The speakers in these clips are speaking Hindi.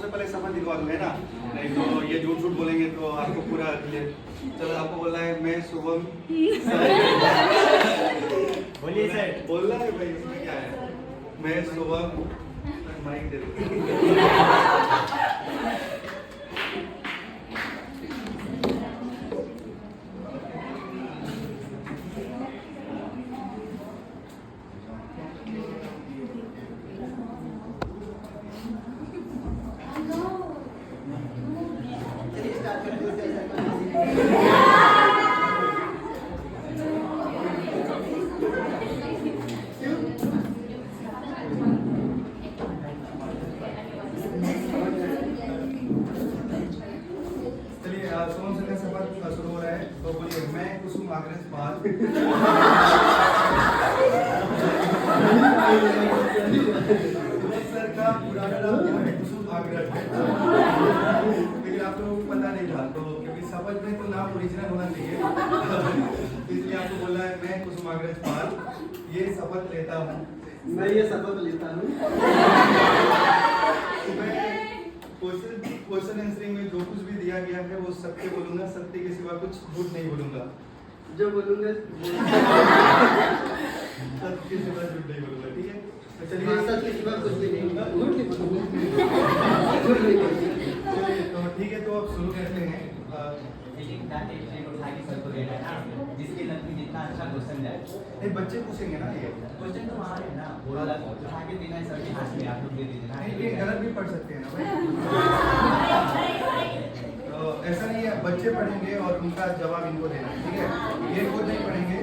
सबसे पहले शपथ दिलवा दूंगा ना, नहीं तो ये झूठ झूठ बोलेंगे तो आपको पूरा क्लियर। चलो आपको बोलना है मैं शुभम। बोलिए सर। बोलना है भाई, इसमें क्या है, मैं शुभम। माइक दे दो। सोम से शपथ शुरू हो रहा है, तो बोलिए मैं कुसुम आग्रह पाल। सर का पुराना नाम क्या है? कुसुम आग्रह। लेकिन आप लोगों को पता नहीं था, तो क्योंकि शपथ में तो नाम ओरिजिनल होना चाहिए, इसलिए आपको बोला है मैं कुसुम आग्रह पाल ये शपथ लेता हूँ। मैं ये शपथ लेता हूँ। क्वेश्चन आंसरिंग में जो कुछ भी दिया गया है वो सत्य बोलूंगा, सत्य के सिवा कुछ झूठ नहीं बोलूंगा। जो बोलूंगा सत्य के सिवा झूठ नहीं बोलूंगा, ठीक है? तो चलिए सत्य के सिवा कुछ भी नहीं होगा। चलिए तो ठीक है, तो अब शुरू करते हैं। जिसके नतीजे जितना अच्छा क्वेश्चन जाए। नहीं बच्चे पूछेंगे ना, ये क्वेश्चन तो वहाँ है ना, बोला उठा के देना है सर के हाथ में, आप लोग दे दीजिए ना। नहीं, ये गलत भी पढ़ सकते हैं ना भाई। तो ऐसा नहीं है, बच्चे पढ़ेंगे और उनका जवाब इनको देना है, ठीक है? ये खुद नहीं पढ़ेंगे।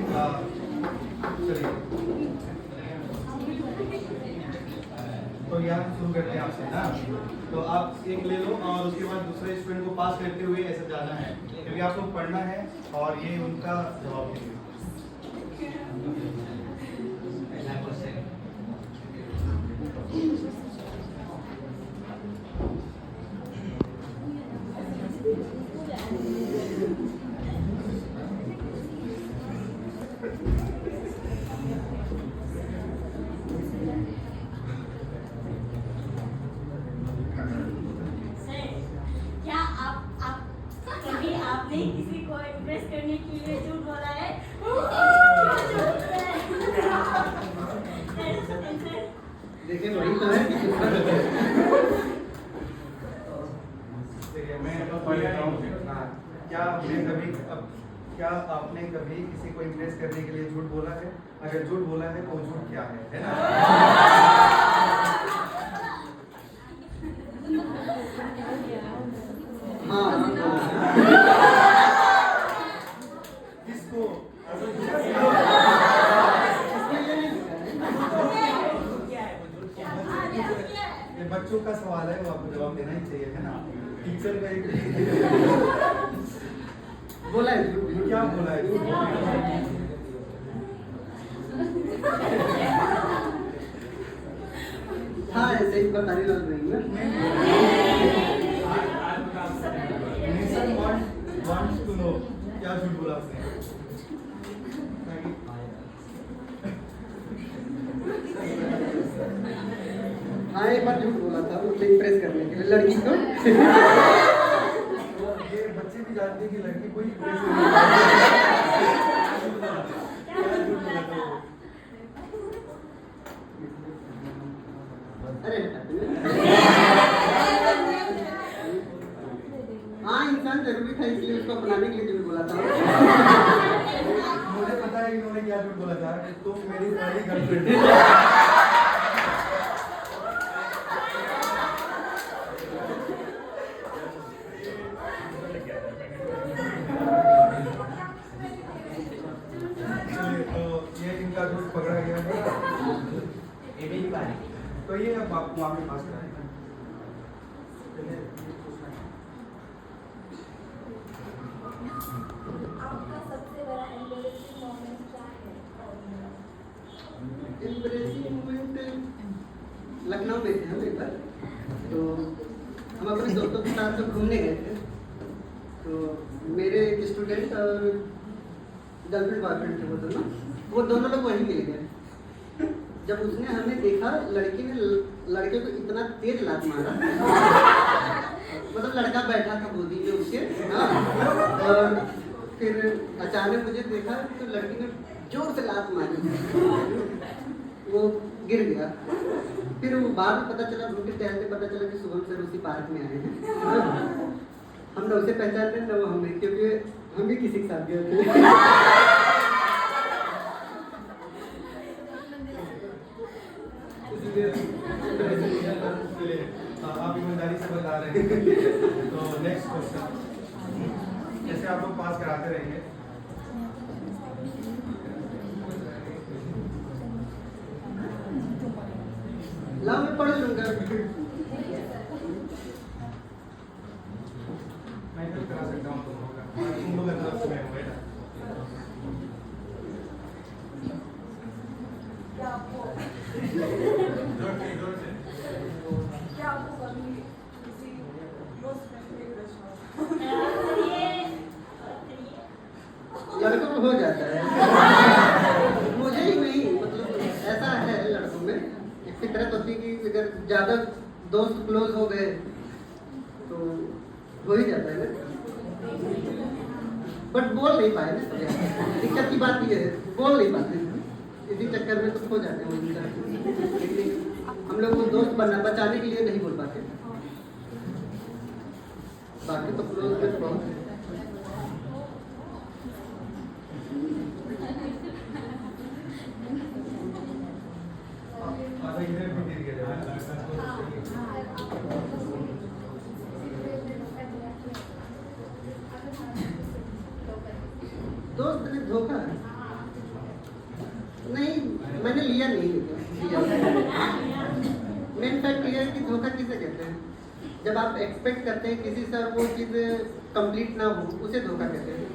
चलिए तो यहाँ शुरू करते हैं आपसे ना। तो आप एक ले लो और उसके बाद दूसरे स्टूडेंट को पास करते हुए ऐसे जाना है, क्योंकि आप लोग पढ़ना है और ये उनका जवाब देंगे। पहला क्वेश्चन आपने किसी को इम्प्रेस करने के लिए झूठ बोला है? देखिए वही तो है। मैं पढ़ लेता हूँ। क्या आपने कभी किसी को इम्प्रेस करने के लिए झूठ बोला है? अगर झूठ बोला है तो झूठ क्या है ना? हाँ किसको? ये बच्चों का सवाल है, वो आपको जवाब देना ही चाहिए, है ना? टीचर का एक बोला है। क्या बोला है? हाँ ऐसे ही बताने लग रही है। नेशन wants to know क्या झूठ बोला आपने? हाँ एक बार झूठ बोला था उसे इम्प्रेस करने के लिए लड़की को। ये बच्चे भी जानते हैं कि लड़की कोई इम्प्रेस अरे हाँ इंसान जरूरी था इसलिए उसको अपनाने के लिए झूठ बोला था। मुझे पता है इन्होंने क्या झूठ बोला था कि तुम मेरी पहली गर्लफ्रेंड। पकड़ा गया है, तो ये अब आपको आपके पास कराएगा। आपका सबसे बड़ा एम्बैरेसिंग मोमेंट क्या है? एम्बैरेसिंग मोमेंट लखनऊ में थे हम एक बार, तो हम अपने दोस्तों के साथ जब घूमने गए थे, तो मेरे एक स्टूडेंट और गर्लफ्रेंड बॉयफ्रेंड थे वो दोनों लोग वहीं मिल गए। जब उसने हमें देखा, लड़की ने लड़के को इतना तेज लात मारा मतलब लड़का बैठा था गोदी में उसके, हाँ, और फिर अचानक मुझे देखा तो लड़की ने जोर से लात मारी, वो गिर गया। फिर वो बाद में पता चला, घूमते टहलते पता चला कि शुभम सर उसी पार्क में आए हैं। हम लोग उसे पहचानते ना, वो हमें, क्योंकि हम भी किसी के साथ गए थे। आप ईमानदारी से बता रहे हैं। तो नेक्स्ट क्वेश्चन, जैसे आप लोग पास कराते रहेंगे, लाओ मैं पढ़ लूंगा। मैं तो करा सकता हूँ तुम लोग की तरफ से मैं हूँ बेटा। क्या आपको कभी किसी दोस्त में कोई क्रश हुआ? लड़कों को हो जाता है, मुझे ही नहीं, मतलब ऐसा है लड़कों में एक फितरत होती है कि अगर ज्यादा दोस्त क्लोज हो गए तो हो ही जाता है ना, बट बोल नहीं पाए ना, दिक्कत की बात ये है, बोल नहीं पाते, इसी चक्कर में तो खो जाते हैं उनकी तरफ। लेकिन हम लोग को दोस्त बचाने के लिए नहीं बोल पाते, बाकी तो क्लोज में बहुत है। इधर भी गिर गया। दोस्त ने धोखा नहीं, मैंने लिया नहीं, मेन फैक्ट ये है कि धोखा किसे कहते हैं, जब आप एक्सपेक्ट करते हैं किसी से और वो चीज़ कंप्लीट ना हो, उसे धोखा कहते हैं।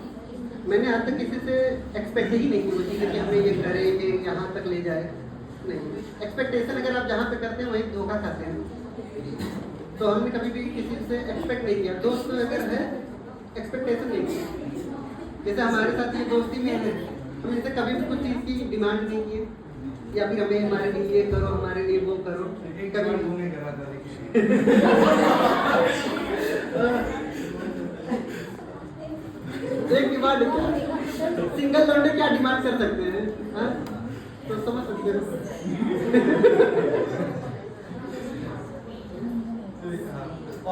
मैंने आज तक किसी से एक्सपेक्ट ही नहीं की वो चीज़ कि हमें ये करे, ये यहाँ तक ले जाए, नहीं। एक्सपेक्टेशन अगर आप जहाँ पे करते हैं वहीं धोखा खाते हैं। तो हमने कभी भी किसी से एक्सपेक्ट नहीं किया, दोस्त अगर है एक्सपेक्टेशन नहीं किया। जैसे हमारे साथ ये दोस्ती में है, हम इनसे कभी भी कुछ चीज़ की डिमांड नहीं की, या फिर हमें हमारे लिए ये करो, हमारे लिए वो करो, कभी घूमने करा था लेकिन एक डिमांड सिंगल लौंडे क्या डिमांड कर सकते हैं, हाँ? तो समझ सकते हो।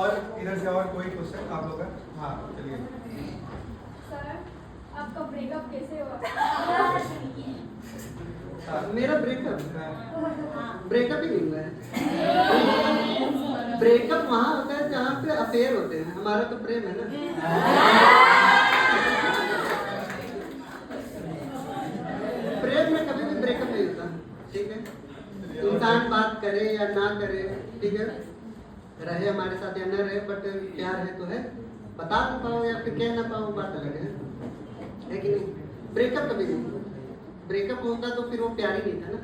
और इधर से और कोई क्वेश्चन आप लोग का? हाँ चलिए। सर आपका ब्रेकअप कैसे हुआ? मेरा ब्रेकअप ही नहीं हुआ है। ब्रेकअप वहाँ होता है जहाँ पे अफेयर होते हैं, हमारा तो प्रेम है ना। प्रेम में कभी भी ब्रेकअप नहीं होता, ठीक है। इंसान बात करे या ना करे, ठीक है, रहे हमारे साथ या न रहे, बट प्यार है तो है, बता ना पाओ या फिर कह ना पाओ, बात अलग है कि नहीं। ब्रेकअप कभी नहीं, ब्रेकअप होता तो फिर वो प्यार ही नहीं था ना।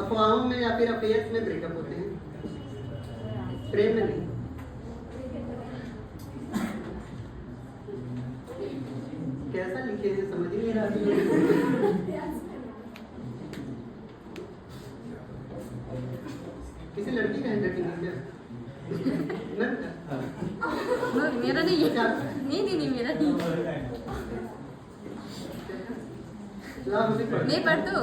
अफवाहों में या फिर अफेयर्स में ब्रेकअप होते हैं, प्रेम में नहीं। कैसा लिखे हैं समझ ही नहीं रहा। किसी लड़की का हैंडराइटिंग है क्या? मेरा नहीं है, नहीं मेरा नहीं। मैं पढ़ दो।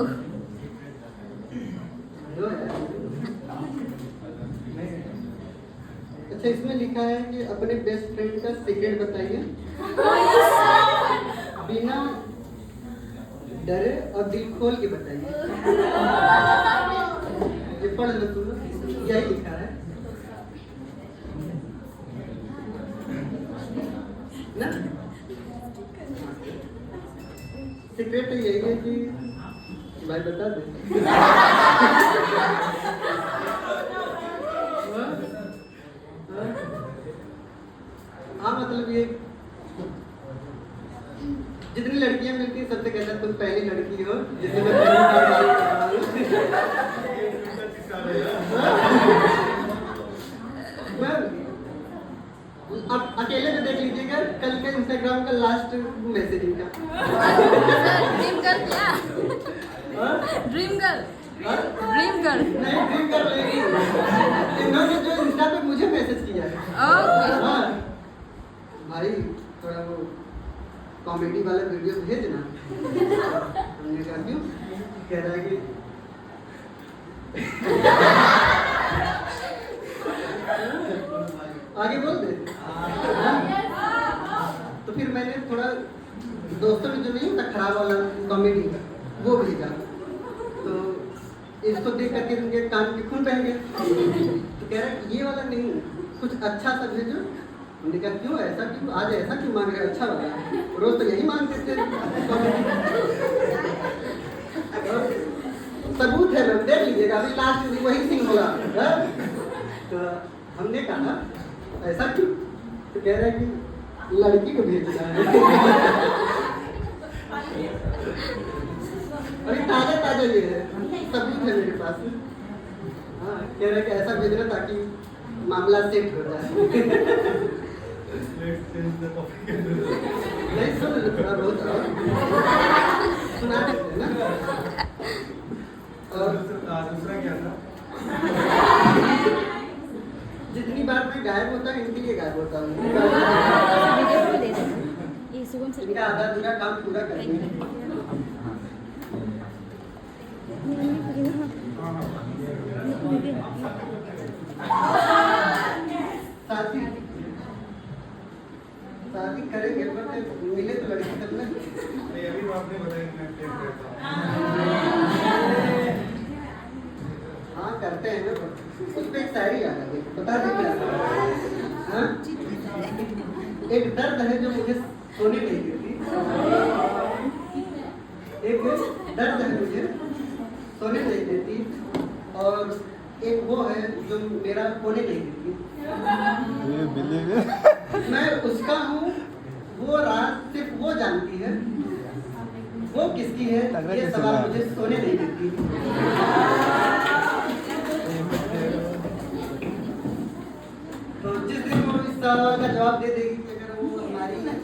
अच्छा, इसमें लिखा है कि अपने बेस्ट फ्रेंड का सीक्रेट बताइए बिना डरे और दिल खोल के बताइए। ये पढ़ लो तुम, यही लिखा है ना। सीक्रेट तो यही है कि भाई बता दे। हाँ मतलब ये जितनी लड़कियां मिलती हैं सबसे कहता है तुम पहली लड़की हो जिससे मैं पहली बार बात कर रहा हूँ। अब अकेले में देख लीजिएगा कल का इंस्टाग्राम का लास्ट मैसेज इनका। ड्रीम गर्ल क्या? ड्रीम गर्ल नहीं, ड्रीम गर्ल नहीं, इन्होंने जो इंस्टा पे मुझे मैसेज किया है। ओके कॉमेडी वाला वीडियो भेजना। हमने कहा क्यों? कह रहा है कि आगे बोल दे। तो फिर मैंने थोड़ा दोस्तों में जो नहीं होता खराब वाला कॉमेडी का वो भेजा। तो इसको देख करके उनके कान के खून बह गए। तो कह रहा है ये वाला नहीं, कुछ अच्छा सा भेजो। हमने कहा क्यों ऐसा क्यों, आज ऐसा क्यों मांग रहे हो? अच्छा वाला रोज तो यही मांगते थे। सबूत है मैम, देख लीजिएगा, अभी लास्ट में वही सीन होगा। तो हमने कहा ऐसा क्यों? तो कह रहा है कि लड़की को भेजना है। अभी ताजा ताजा ये है, सबूत है मेरे पास। हाँ, कह रहा है कि ऐसा भेजना ताकि मामला सेट हो जाए। नहीं सुन थोड़ा बहुत और सुना देते हैं ना। और दूसरा क्या था? जितनी बार मैं गायब होता है इनके लिए गायब होता हूँ। ये शुभम सर इनका आधा अधूरा काम पूरा करेंगे। शादी करेंगे पर मिले तो लड़की तब ना। नहीं अभी तो आपने बताया कि मैं प्रेम करता हूँ। हाँ करते हैं ना, उस पर एक शायरी आ गई, बता दें क्या? हाँ? एक दर्द है जो मुझे सोने नहीं देती, एक दर्द है मुझे सोने नहीं देती, और एक वो है जो मेरा खोने नहीं देती। मैं उसका हूँ, वो रात सिर्फ वो जानती है, वो किसकी है ये सवाल मुझे सोने नहीं देती। तो जिस दिन वो इस सवाल का जवाब दे देगी कि अगर वो हमारी है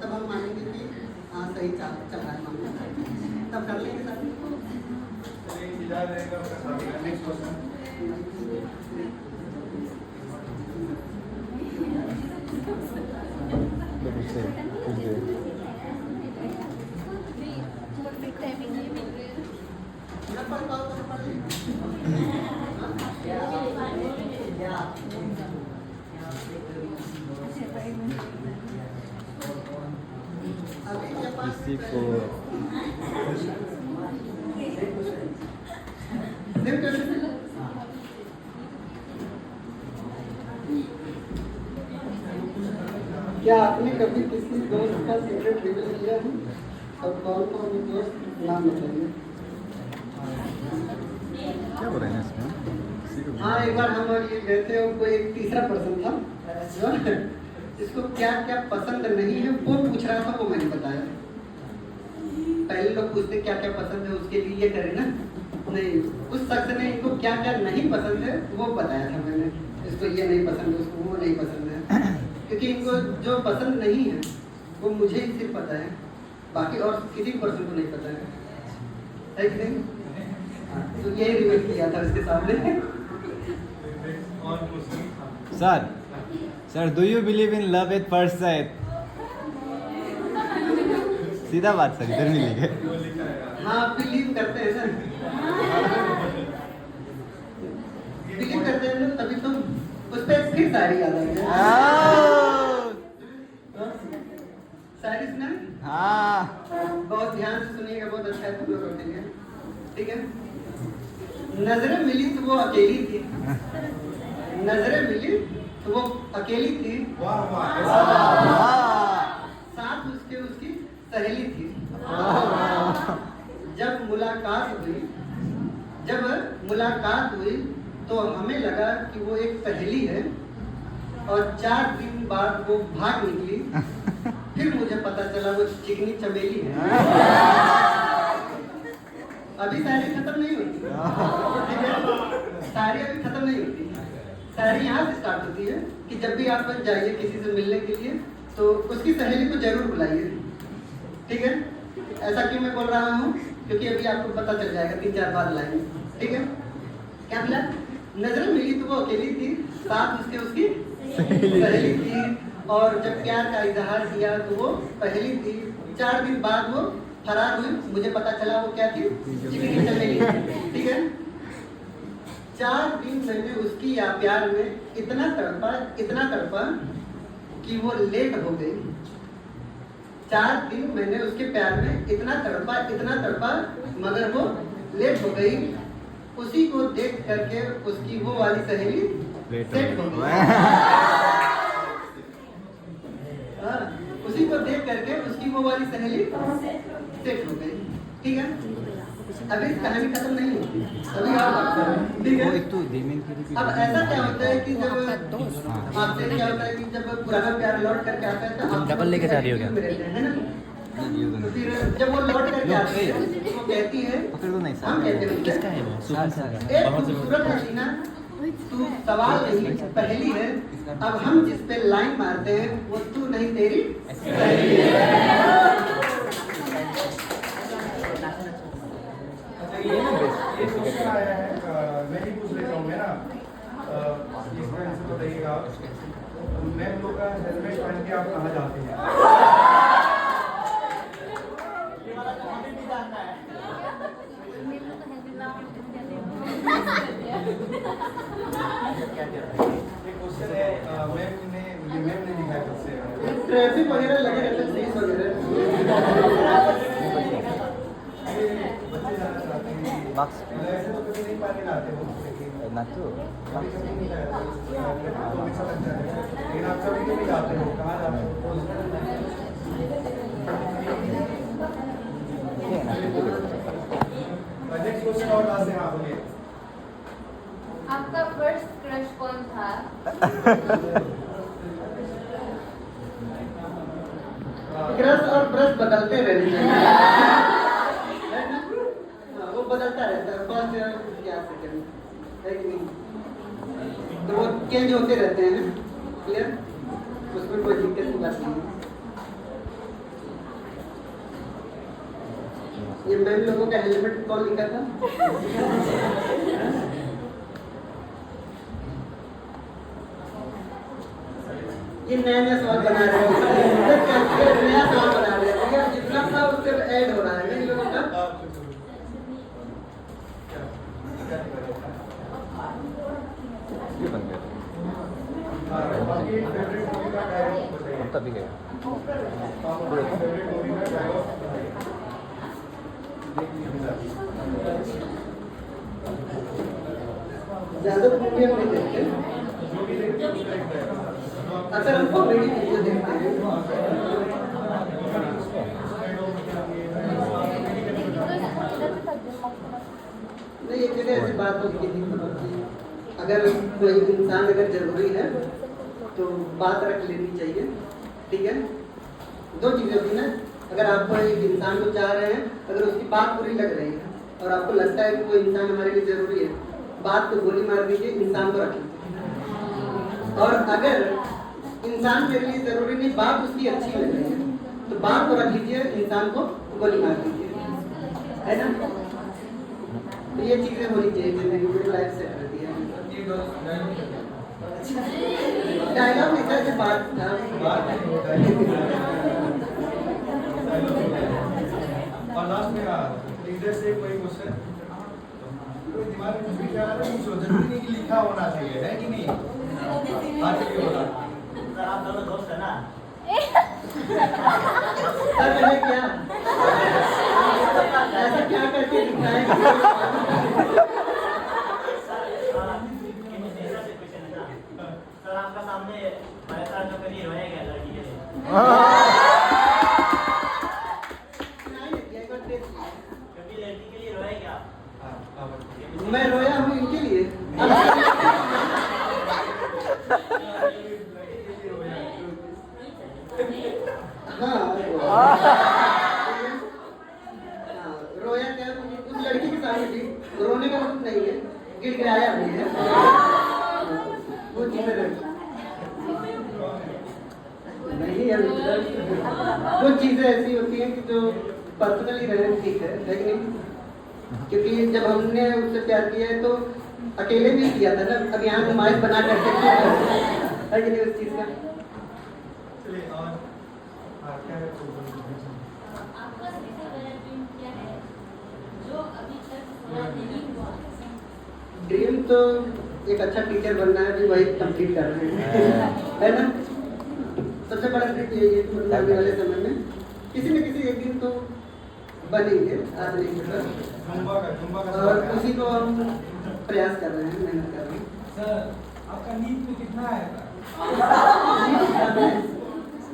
तब हम मानेंगे कि हाँ सही चल रहा है मामला, तब कर लेंगे शादी। Next question. किसी को क्या आपने कभी किसी दोस्त का सीक्रेट रिवील किया है? और कौन कौन दोस्त नाम बताइए। क्या बोल रहे हैं इसमें? हाँ एक बार हम और ये गए थे, उनको एक तीसरा पर्सन था जो जिसको क्या क्या पसंद नहीं है वो पूछ रहा था, वो मैंने बताया। पहले लोग पूछते क्या क्या पसंद है उसके लिए ये करें ना, नहीं उस शख्स ने इनको क्या क्या नहीं पसंद है वो बताया था मैंने। इसको ये नहीं पसंद है, उसको वो नहीं पसंद है, क्योंकि इनको जो पसंद नहीं है वो मुझे ही सिर्फ पता है, बाकी और किसी पर्सन को नहीं पता है कि नहीं? तो यही रिवील किया था उसके सामने। और question sir do you believe in love at first sight? सीधा बात सर, इधर नहीं लिखे। वो लिखा है यार। हाँ बिलीव करते हैं सर, बिलीव करते हैं ना, तभी तो उस पर फिर शायरी याद आई है। शायरी सुना? हाँ बहुत ध्यान से सुनिएगा, बहुत अच्छा है, तुम लोग रखेंगे, ठीक है? नजरें मिली तो वो अकेली थी, नजरें मिली तो वो अकेली थी, वाह वाह। साथ उसके उसकी सहेली थी। जब मुलाकात हुई तो हमें लगा कि वो एक पहेली है, और 4 दिन बाद वो भाग निकली, फिर मुझे पता चला वो चिकनी चमेली है। अभी शायरी खत्म नहीं होती, ठीक है? शायरी अभी खत्म नहीं होती, शायरी यहाँ से स्टार्ट होती है कि जब भी आप जाइए किसी से मिलने के लिए तो उसकी सहेली को जरूर बुलाइए, ठीक है? ऐसा क्यों मैं बोल रहा हूँ? क्योंकि अभी आपको पता चल जाएगा 3-4 बार लाएंगे, ठीक है? क्या बोला? नजर मिली तो वो अकेली थी, साथ उसके उसकी सहेली थी, और जब प्यार का इजहार किया तो वो पहली थी। 4 दिन बाद वो फरार हुई, मुझे पता चला वो क्या थी, जिंदगी चमेली। ठीक है, 4 दिन मैंने उसकी या प्यार में इतना तड़पा कि वो लेट हो गई। 4 दिन मैंने उसके प्यार में इतना तड़पा मगर वो लेट हो गई। उसी को देख करके उसकी वो वाली सहेली सेट हो गई। उसी को देख करके उसकी वो वाली सहेली सेट हो गई। ठीक है, अभी कहानी खत्म नहीं होती, अभी और बात करें। ठीक है, अब ऐसा क्या होता है कि जब आपसे क्या होता है कि जब पुराना प्यार लौट करके आता है तो आप डबल लेके जा रही हो क्या? है ना, तो फिर जब वो लौट करके आती है तो वो कहती है, हम कहते हैं किसका है वो, एक खूबसूरत हसीना तू सवाल नहीं पहेली है, अब हम जिस पे लाइन मारते हैं वो तू नहीं तेरी सहेली है। ये क्वेश्चन आया है, मैं ही पूछ लेता हूँ। मैं ना इसमें आंसर बताइएगा आप। मैम लोग का हेलमेट पहन के आप कहाँ जाते हैं? ये क्वेश्चन है, मैम ने लिखा है खुद से। ट्रैफिक वगैरह लगे रहते हैं, पुलिस वगैरह। बच्चे जाना चाहते हैं, ऐसे तो कभी नहीं पानी लाते हो, लेकिन कभी नहीं लाते, तो अच्छा लगता है। लेकिन आप कभी कभी जाते हो, कहाँ जाते हो? नेक्स्ट क्वेश्चन और लास्ट है, हाँ बोलिए। आपका फर्स्ट क्रश कौन था? क्रश और ब्रश बदलते रहने चाहिए। वो बदलता रहता है, फर्स्ट क्या सेकंड है कि नहीं, तो वो चेंज होते रहते हैं। क्लियर, उसमें कोई दिक्कत की बात नहीं है। ये मैम लोगों का हेलमेट कौन लिखा था? ये नया सवाल बना रहे हैं, नया सवाल बना रहे हैं, जितना था उससे ऐड हो रहा है इन लोगों का। तभी गए ज्यादा मूवी हम नहीं देखते, अक्सर हम कॉमेडी वीडियो देखते हैं। नहीं, एक जगह ऐसी बात होती थी कि अगर कोई इंसान अगर जरूरी है तो बात रख लेनी चाहिए। ठीक है, 2 चीजें होती है ना, अगर आप एक इंसान को चाह रहे हैं, अगर उसकी बात पूरी लग रही है और आपको लगता है कि वो इंसान हमारे लिए जरूरी है, बात को गोली मार दीजिए, इंसान को रख लीजिए। और अगर इंसान मेरे लिए जरूरी नहीं, बात उसकी अच्छी लग रही है, तो बात को रख लीजिए, इंसान को गोली मार दीजिए, है ना। तो ये चीजें होनी चाहिए जिंदगी में, लाइफ सेट रहती है। डायलॉग लिखा है, बात था। और लास्ट में लीडर से कोई क्वेश्चन, कोई दिमाग में कुछ भी ख्याल आ रहा है, पूछो। जरूरी नहीं कि लिखा होना चाहिए, है कि नहीं? हाँ चलिए बोला। सर आप दोनों दोस्त है ना? सर मैंने क्या ऐसा क्या करके लिखा है? सर आपका सामने हमारे साथ जो कभी रोया गया लड़की के लिए, कभी लड़की के लिए रोया गया? मैं रोया हूँ इनके लिए। हाँ, रोया क्या, उस लड़की के सामने भी रोने का मतलब नहीं है, गिड़गिड़ाया भी है। वो चीजें नहीं है, वो चीजें ऐसी होती हैं कि जो पर्सनली रहने ठीक है, लेकिन क्योंकि जब हमने उससे प्यार किया है तो अकेले भी किया था ना, अब यहाँ नुमाइश बना करके है कि नहीं उस चीज का। चलिए और क्या है आपका सबसे बड़ा ड्रीम क्या है जो अभी तक पूरा नहीं हुआ? ड्रीम तो एक अच्छा टीचर बनना है, अभी वही कंप्लीट कर रहे हैं है ना। सबसे बड़ा ड्रीम यही है कि मतलब आने वाले समय में किसी न किसी एक दिन तो बनेंगे, आज नहीं होगा, जुम्बा का और उसी को हम प्रयास कर रहे हैं, मेहनत कर रहे हैं। सर आपका नीट में कितना आया था?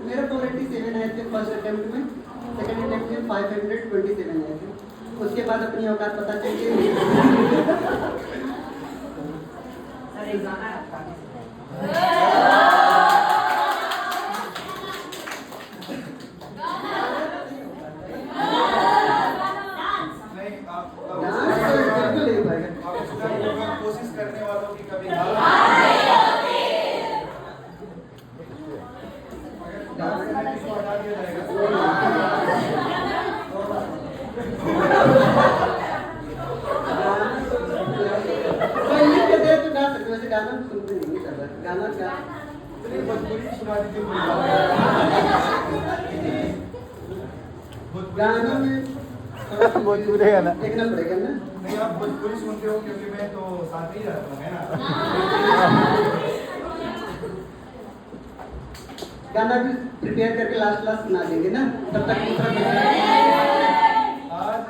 मेरा 487 आए थे फर्स्ट अटेम्प्ट में, सेकंड अटेम्प्ट में 527 आए थे। उसके बाद अपनी औकात पता चल गई। सर एक गाना है आपका नहीं आप डांस तो बिल्कुल नहीं पाएगा। आप उसका होगा कोशिश करने वालों की कभी हार डांस करने को हटा दिया जाएगा। कोई लिख के दे तो गा सकते, वैसे गाना सुनते नहीं ज्यादा, गाना गा चलिए भोजपुरी सुना दीजिए कोई बात गाना में थोड़ा भोजपुरी गाना। देखना पड़ेगा ना। नहीं आप भोजपुरी सुनते हो क्योंकि मैं तो साथ ही रहता हूँ है ना। गाना भी प्रिपेयर करके लास्ट सुना देंगे ना, तब तक दूसरा आज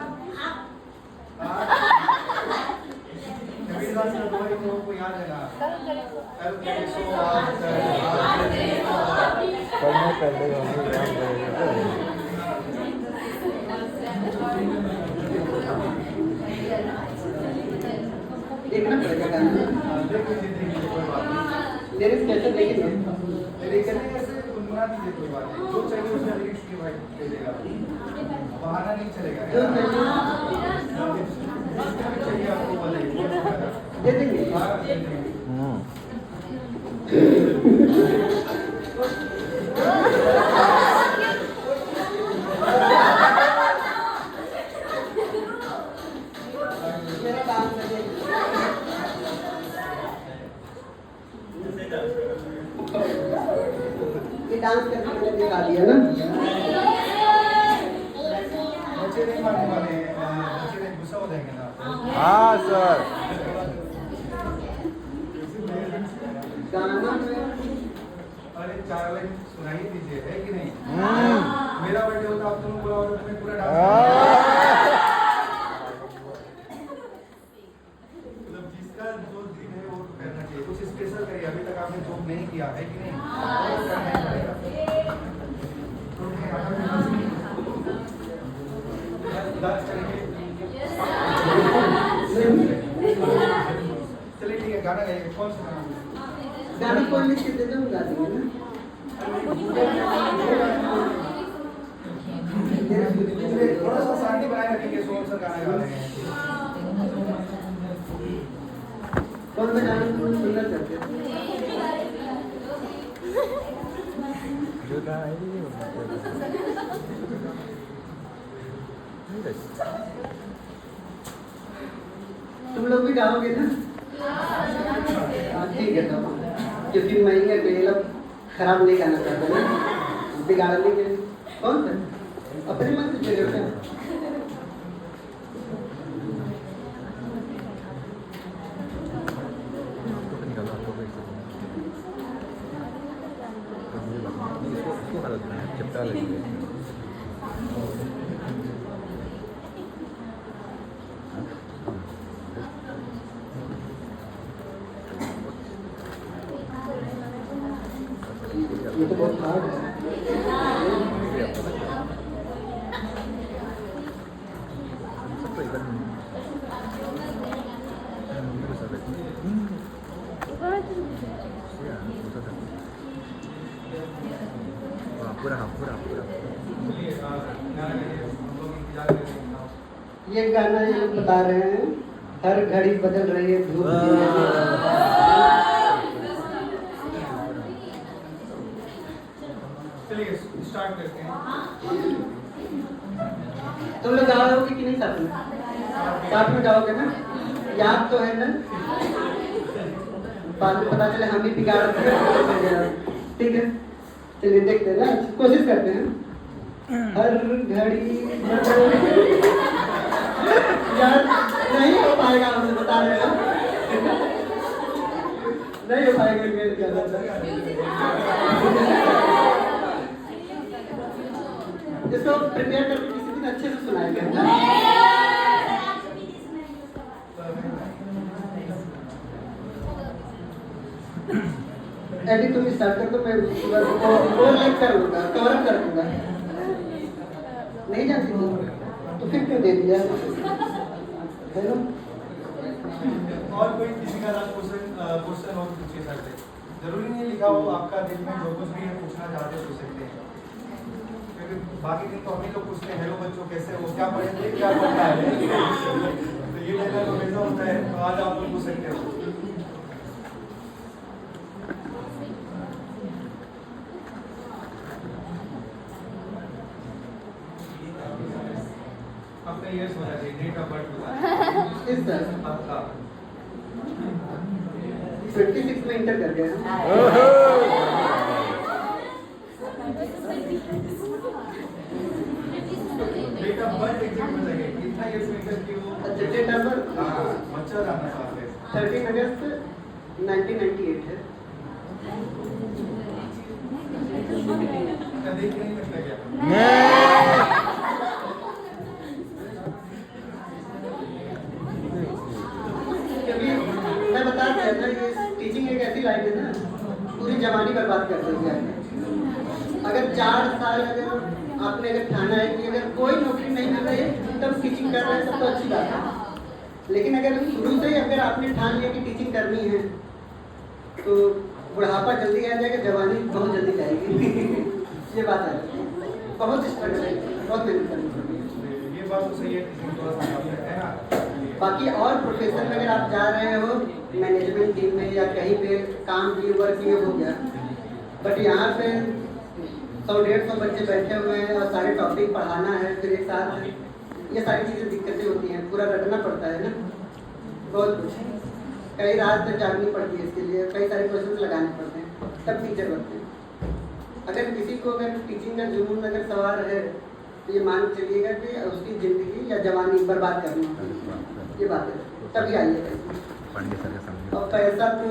कबीरदास का दोहा तो आपको याद है ना, कल करे सो आज पढ़ने कर देगा हम काम करेगा। देखना पड़ेगा गाना। देखिए कोई बात नहीं। लिरिक्स कैसे देखेंगे? लेकिन ऐसे गुनगुना दीजिए कोई बात नहीं, जो चाहिए उसका लिरिक्स की वाइट दे देगा, बहाना नहीं चलेगा। जो चाहिए आपको बोलिए दे देंगे। हाँ, दे देंगे। मेरा डांस है ये डांस करके मैंने दिखा दिया ना। बच्चे नहीं मानने वाले हैं, बच्चे नहीं गुस्सा हो जाएंगे ना। हाँ सर। गाना में अरे 4 लाइन सुनाई दीजिए, है कि नहीं? मेरा बर्थडे होता आप दोनों बोला होता तो मैं पूरा डांस मतलब जिसका जो दिन है वो तो करना चाहिए, कुछ स्पेशल करिए। अभी तक आपने जॉब नहीं किया है कि नहीं? वो करना ही पड़ेगा। तो मैं डांस करेंगे। चलिए ठीक है, गाना गाइए। कौन सा गाना? गाना कोई लिख के दे दो, गा देंगे ना। थोड़ा सा शांति बनाए रखेंगे, शोर से गाना गा रहे हैं। कौन सा गाना सुनना चाहते हैं? जो गाना है नहीं तुम लोग भी गाओगे ना? हाँ, ठीक है तो, क्योंकि मैं ये अकेला खराब नहीं करना चाहता ना, बिगाड़ने के लिए। कौन सा? अपने मन से चले क्या? ये तो बहुत हार्ड है। पूरा ये गाना ये लोग बता रहे हैं, हर घड़ी बदल रही है धूप। चलिए स्टार्ट करते हैं। तुम लोग गाओगे कि नहीं साथ में? साथ में गाओगे ना? याद तो है ना? बाद में पता चले हम ही बिगाड़ दिए। ठीक है, चलिए देखते हैं ना, कोशिश करते हैं। हर घड़ी यार नहीं हो पाएगा, हमसे बता रहे हैं नहीं हो पाएगा। इसको प्रिपेयर करके किसी दिन अच्छे से सुनाएंगे ना। अभी तुम स्टार्ट कर दो, मैं वो लाइक कर लूँगा, कवर अप कर दूँगा। नहीं जानती तुम तो फिर क्यों दे दिया है ना? और कोई किसी का क्वेश्चन हो तो पूछिए सर से। जरूरी नहीं लिखा हो, आपका दिल में जो कुछ भी है पूछना चाहते पूछ सकते हैं, क्योंकि बाकी दिन तो हम ही लोग पूछते हैं हेलो बच्चों कैसे हो, क्या पढ़े थे, क्या पढ़ना है। तो ये डायलॉग हमेशा होता है, तो आज आप लोग पूछ सकते हो। आपका ईयर्स होना चाहिए, डेट ऑफ बर्थ होगा इस तरह आपका 26 में इंटर कर गया है। डेट ऑफ बर्थ एग्जैक्ट बताइए, कितना ईयर्स में इंटर किए हो? अच्छा, डेट ऑफ बर्थ हाँ, बच्चा जानना चाहते हैं। 13 अगस्त 1998 है। क्या देख नहीं लगता क्या? क्योंकि मैं बता रहा था ये टीचिंग एक ऐसी लाइन है ना, पूरी जवानी बर्बाद कर देती है। अगर 4 साल अगर आपने अगर ठाना है कि अगर कोई नौकरी नहीं मिल रही है तब टीचिंग कर रहे हैं, तब तो अच्छी बात है। लेकिन अगर शुरू से ही अगर आपने ठान लिया कि टीचिंग करनी है तो बुढ़ापा जल्दी आ जाएगा, जवानी बहुत जल्दी जाएगी। ये बात है, बहुत स्ट्रगल है, बहुत मेहनत करनी पड़ेगी। ये बात तो सही है, टीचिंग थोड़ा सा कम है ना। बाकी और प्रोफेशन में अगर आप जा रहे हो मैनेजमेंट टीम में या कहीं पे काम की वर्क ये हो गया, बट यहाँ पे 100-150 बच्चे बैठे हुए हैं और सारे टॉपिक पढ़ाना है, फिर एक साथ ये सारी चीज़ें दिक्कतें होती हैं, पूरा रटना पड़ता है ना, बहुत कुछ। कई रात तक जागनी पड़ती है इसके लिए, कई सारे क्वेश्चन लगाने पड़ते हैं, तब टीचर बनते हैं। अगर किसी को अगर टीचिंग का जुनून अगर सवार है तो ये मान चलिएगा कि उसकी ज़िंदगी या जवानी बर्बाद करनी है, ये बात है। तभी आइएगा। और पैसा तो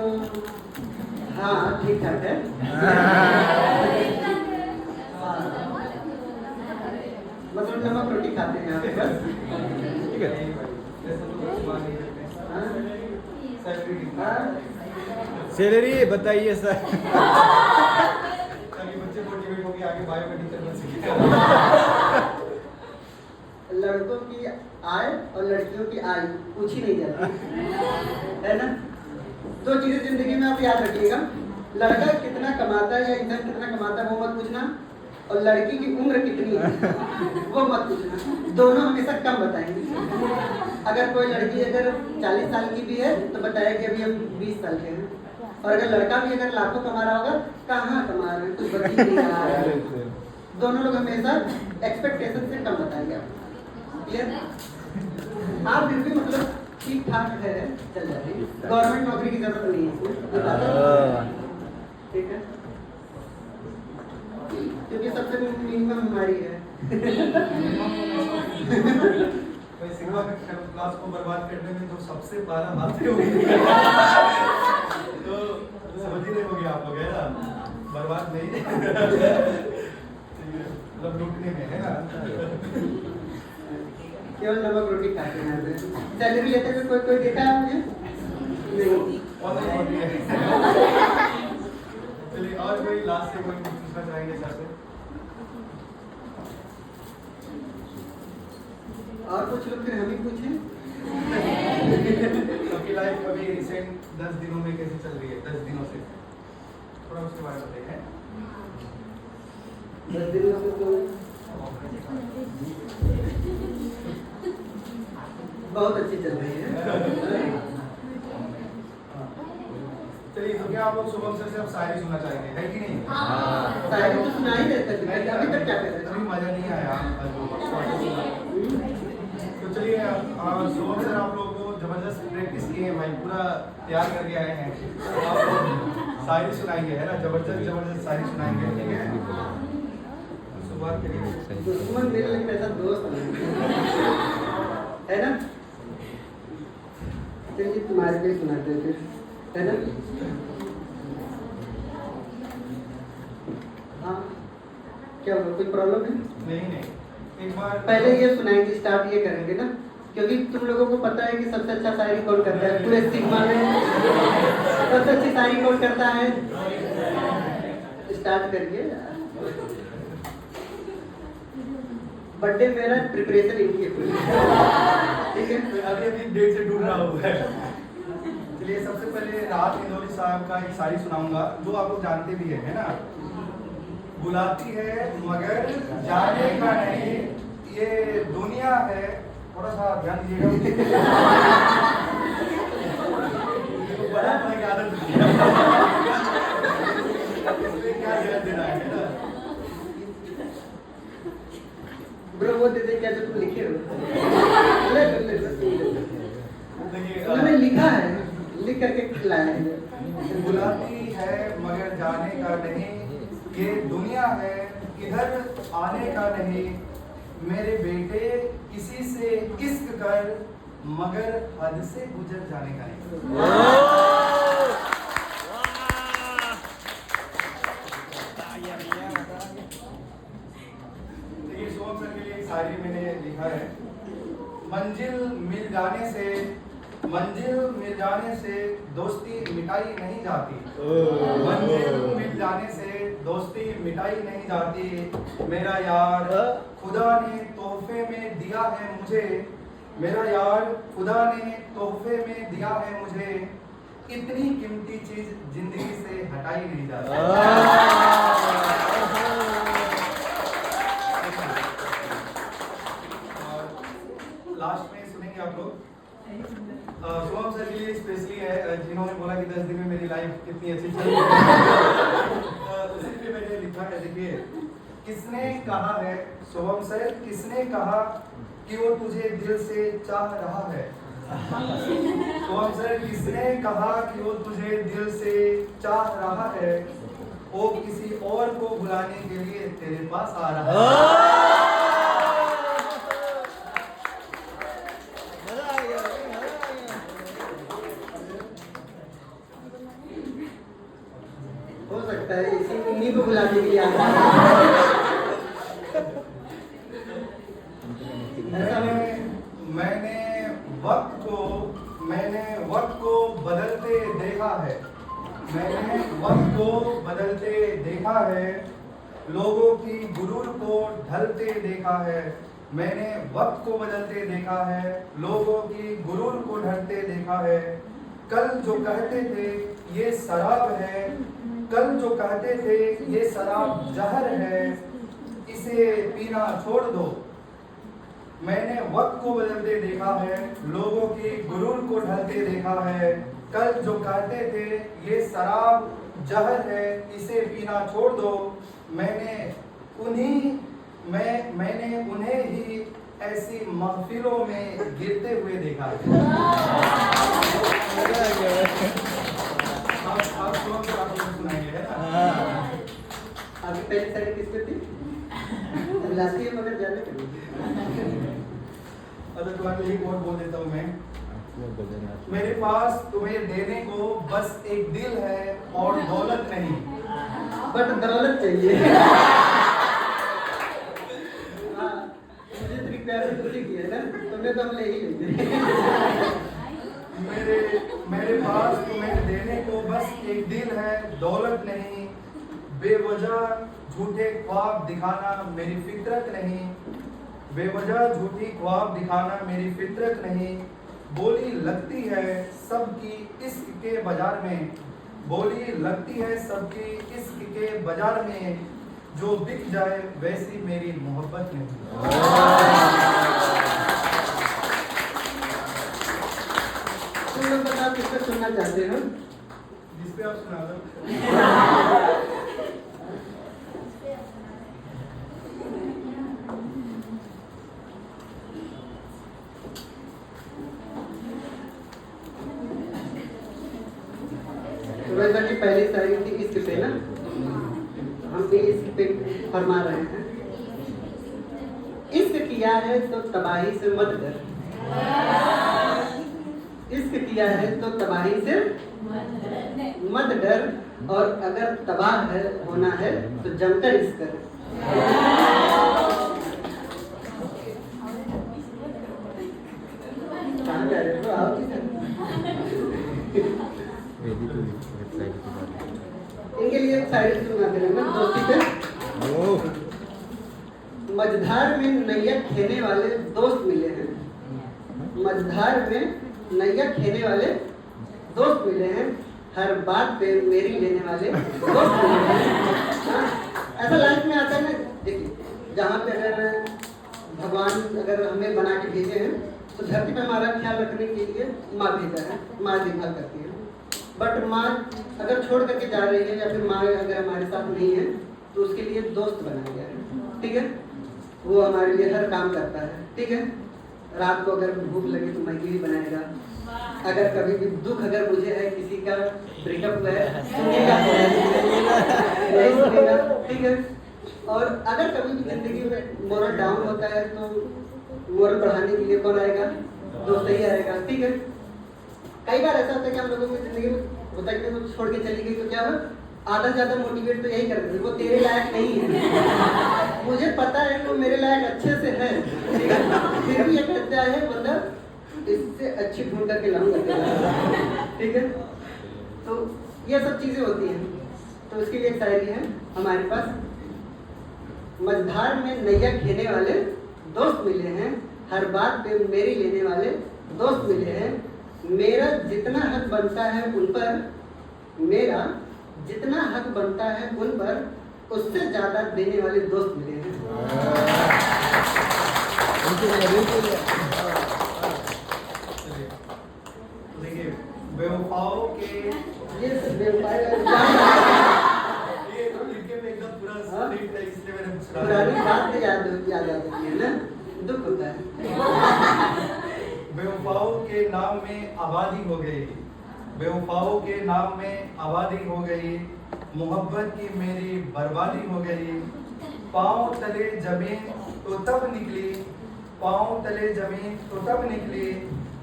हाँ ठीक ठाक है। मतलब नमक रोटी खाते हैं यहाँ पे बस। ठीक है। हाँ? हाँ? सैलरी बताइए सर। ताकि बच्चे मोटिवेट होकर आगे बायो का टीचर बन सके। लड़कों की आय और लड़कियों की आय पूछी नहीं जाती है ना। 2 चीजें जिंदगी में आप याद रखिएगा, लड़का कितना कमाता है या इंसान कितना कमाता है वो मत पूछना, और लड़की की उम्र कितनी है वो मत पूछना। दोनों हमेशा कम बताएंगे। अगर कोई लड़की अगर 40 साल की भी है तो बताएगी अभी हम 20 साल के हैं, और अगर लड़का भी अगर लाखों कमा रहा होगा कहाँ कमा रहे हैं, कुछ बच ही नहीं रहा है। दोनों लोग हमेशा एक्सपेक्टेशन से कम बताएंगे आपको। क्लियर? आप फिर भी मतलब ठीक ठाक है, चल जाती है। गवर्नमेंट नौकरी की जरूरत नहीं है इसमें, ठीक है, क्योंकि सबसे मिनिमम हमारी है। भाई सिनेमा क्लास को बर्बाद करने में तो सबसे 12 बातें होगी। तो समझ ही नहीं होगी आप लोग, है ना? बर्बाद नहीं, मतलब लूटने में, है ना? केवल नमक रोटी खाते हैं यहाँ पे। सैलरी लेते हुए कोई देखा है मुझे? नहीं। चलिए, और कोई लास्ट से कोई पूछना चाहेंगे सर से? और कुछ लोग फिर हम ही पूछें। सबकी लाइफ अभी रिसेंट 10 दिनों में कैसी चल रही है? 10 दिनों से थोड़ा उसके बारे में बताइए। 10 दिनों से तो बहुत अच्छी चल रही है। चलिए, तो क्या आप लोग शुभम सर से अब शायरी सुनना चाहेंगे, है कि नहीं? शायरी तो सुना ही रहता है, अभी तक क्या कर रहे अभी मजा नहीं आया। तो चलिए, शुभम सर आप लोग को जबरदस्त प्रैक्टिस किए हैं भाई, पूरा तैयार करके आए हैं। आप शायरी सुनाएंगे, है ना? जबरदस्त जबरदस्त शायरी सुनाएंगे, ठीक है? शुरुआत करिए। दुश्मन मेरे लिए ऐसा दोस्त है ना? चलिए तुम्हारे पे सुनाते थे, है ना? हाँ, क्या हुआ, कोई प्रॉब्लम है? नहीं नहीं, एक बार पहले ये सुनाएंगे, स्टार्ट ये करेंगे ना, क्योंकि तुम लोगों को पता है कि सबसे अच्छा शायरी कौन करता है पूरे सिग्मा में। सबसे अच्छी शायरी कौन करता है? स्टार्ट करिए। बर्थडे मेरा, प्रिपरेशन इनकी है पूरी। ठीक है, अभी अभी डेट से ढूंढ रहा हुआ है। चलिए, सबसे पहले राहत इंदौरी साहब का एक शायरी सुनाऊंगा जो आप लोग जानते भी है ना? बुलाती है मगर जाने का नहीं, ये दुनिया है। थोड़ा सा ध्यान दीजिएगा। बड़ा होने की आदत नहीं है। इसमें क्या ध्यान देना है ना? ब्रो वो दे दे क्या जो तुम लिखे हो। देखिए, उन्होंने लिखा है, लिख करके लाया है। बुलाती है मगर जाने का नहीं, ये दुनिया है इधर आने का नहीं। मेरे बेटे किसी से इश्क कर मगर हद से गुजर जाने का नहीं। देखिए, सोम सर के लिए एक शायरी मैंने लिखा है। मंजिल मिल जाने से दोस्ती मिटाई नहीं जाती। मंजिल मिल जाने से दोस्ती मिटाई नहीं जाती। मेरा यार खुदा ने तोहफे में दिया है मुझे, मेरा यार खुदा ने तोहफे में दिया है मुझे। इतनी कीमती चीज जिंदगी से हटाई नहीं जाती। और लास्ट में सुनेंगे आप लोग, सोहम सर के लिए स्पेशली है, जिन्होंने बोला कि 10 दिन में मेरी लाइफ कितनी अच्छी चल रही है। उसी पे मैंने लिखा है। देखिए, किसने कहा है सोहम सर, किसने कहा कि वो तुझे दिल से चाह रहा है? सोहम सर, किसने कहा कि वो तुझे दिल से चाह रहा है? वो किसी और को बुलाने के लिए तेरे पास आ रहा है। हो सकता है इसी उन्हीं को बुलाने के लिए आ रहा है। मैंने वक्त को बदलते देखा है। मैंने वक्त को बदलते देखा है, लोगों की गुरूर को ढलते देखा है। मैंने वक्त को बदलते देखा है, लोगों की गुरूर को ढलते देखा है। कल जो कहते थे ये शराब है, कल जो कहते थे ये शराब जहर है, इसे पीना छोड़ दो। मैंने वक्त को बदलते देखा है, लोगों की गुरूर को ढलते देखा है। कल जो कहते थे ये शराब जहर है, इसे पीना छोड़ दो। मैंने उन्हें ही ऐसी महफिलों में गिरते हुए देखा है। आप सुनाएंगे, है ना? आपकी पहली साड़ी किस पे थी? बुलाती है मगर जाने के लिए। अच्छा, तुम्हारे लिए कोट बोल देता हूँ मैं। मेरे पास तुम्हें देने को बस एक दिल है और दौलत नहीं। बट दौलत चाहिए। हाँ, मुझे तेरी प्यार से खुशी की है ना, तुम्हें तो हम ले ही लेंगे। मेरे पास तुम्हें देने को बस एक दिल है, दौलत नहीं। बेवजह झूठे ख्वाब दिखाना मेरी फितरत नहीं। बेवजह झूठी ख्वाब दिखाना मेरी फितरत नहीं। बोली लगती है सबकी इश्क के बाजार में, बोली लगती है सबकी इश्क के बाजार में। जो बिक जाए वैसी मेरी मोहब्बत नहीं। तुम लोग बताओ किस पे सुनना चाहते हो? जिस पे आप सुना दो। वैसा की पहली शायरी थी इश्क पे ना, हम भी इश्क पे फरमा रहे हैं। इश्क किया है तो तबाही से मत डर, इश्क किया है तो तबाही से मत डर, और अगर तबाह है होना है तो जमकर इश्क कर। कहाँ जा रहे हो? आओ किधर। इनके लिए एक शायरी सुना दे रहे हैं दोस्ती पे। मझधार में नैया खेने वाले दोस्त मिले हैं, मझधार में नैया खेने वाले दोस्त मिले हैं, हर बात पे मेरी लेने वाले दोस्त मिले हैं। ऐसा लाइफ में आता है ना, देखिए जहाँ पे अगर भगवान अगर हमें बना के भेजे हैं तो धरती पे हमारा ख्याल रखने के लिए माँ भेजा है, माँ देखभाल करती है। बट माँ अगर छोड़ करके जा रही है या फिर माँ अगर हमारे साथ नहीं है तो उसके लिए दोस्त बनाया गया है, ठीक है। वो हमारे लिए हर काम करता है, ठीक है। रात को अगर भूख लगे तो मैगी भी बनाएगा, अगर कभी भी दुख अगर मुझे है किसी का ब्रेकअप हुआ है सुनेगा, नहीं सुनेगा, ठीक है। और अगर कभी भी जिंदगी में मोरल डाउन होता है तो मोरल बढ़ाने के लिए कौन आएगा? दोस्त ही आएगा, ठीक है। कई बार ऐसा होता है कि हम लोगों की जिंदगी में होता है कि वो छोड़ के चली गई तो क्या हुआ, आधा ज्यादा मोटिवेट तो यही करते हैं, वो तेरे लायक नहीं है, मुझे पता है वो मेरे लायक अच्छे से है, ठीक है, फिर भी ये कहता है बंदा इससे अच्छी ढूंढ करके लाऊंगा, ठीक है। तो ये सब चीजें होती हैं। तो इसके लिए एक शायरी है हमारे पास। मझधार में नैया खेने वाले दोस्त मिले हैं, हर बात पे मेरी लेने वाले दोस्त मिले हैं, मेरा जितना हक बनता है उन पर, मेरा जितना हक बनता है उन पर, उससे ज्यादा देने वाले दोस्त मिले हैं। देखिए बेवफाओं के ये सब बेवफाई ये लिखे में एकदम पूरा स्क्रिप्ट है, इसलिए मैंने पूछा। पुरानी बात याद आती है ना, दुख होता है। बेवफाओं के नाम में आबादी हो गई, बेवफाओं के नाम में आबादी हो गई, मोहब्बत की मेरी बर्बादी हो गई, पाँव तले जमीन तो तब निकली, पाँव तले जमीन तो तब निकली,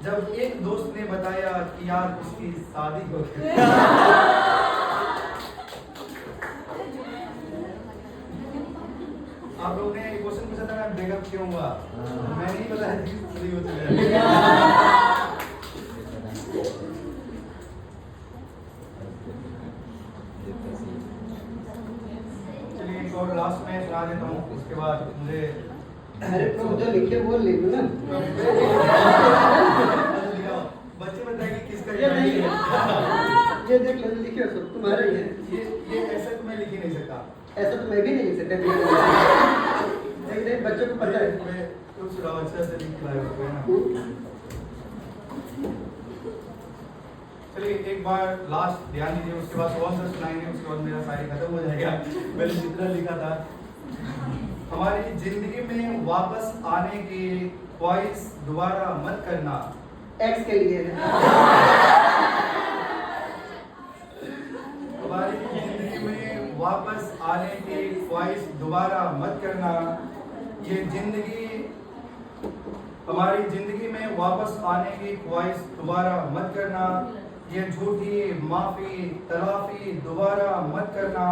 जब एक दोस्त ने बताया कि यार उसकी शादी हो गई। आप लोगों ने एक क्वेश्चन पूछा था ना ब्रेकअप क्यों हुआ, मैं नहीं बताया कि शादी हो चुकी है। चलिए और लास्ट में सुना देता हूँ, उसके बाद मुझे अरे तो जो लिखे वो लिखो ना। बच्चे बताएंगे किसका ये नहीं है, ये देख लो लिखे हो सब तुम्हारा ही है। ये ऐसे तो मैं लिख ही नहीं सकता, ऐसा तो मैं भी नहीं लिख सकता। देख बच्चों को पता है। मैं कुछ अच्छा से लिख लाया है ना। चलिए एक बार लास्ट ध्यान दीजिए, उसके बाद कौन सा सुनाएंगे, उसके बाद मेरा शायरी खत्म हो जाएगा। मैंने जितना लिखा था। हमारी जिंदगी में वापस आने की ख्वाहिश दोबारा मत करना, एक्स के लिए है। हमारी जिंदगी में वापस आने की ख्वाहिश दोबारा मत करना, ये जिंदगी हमारी जिंदगी में वापस आने की ख्वाहिश दोबारा मत करना, ये झूठी माफी तलाफी दोबारा मत करना,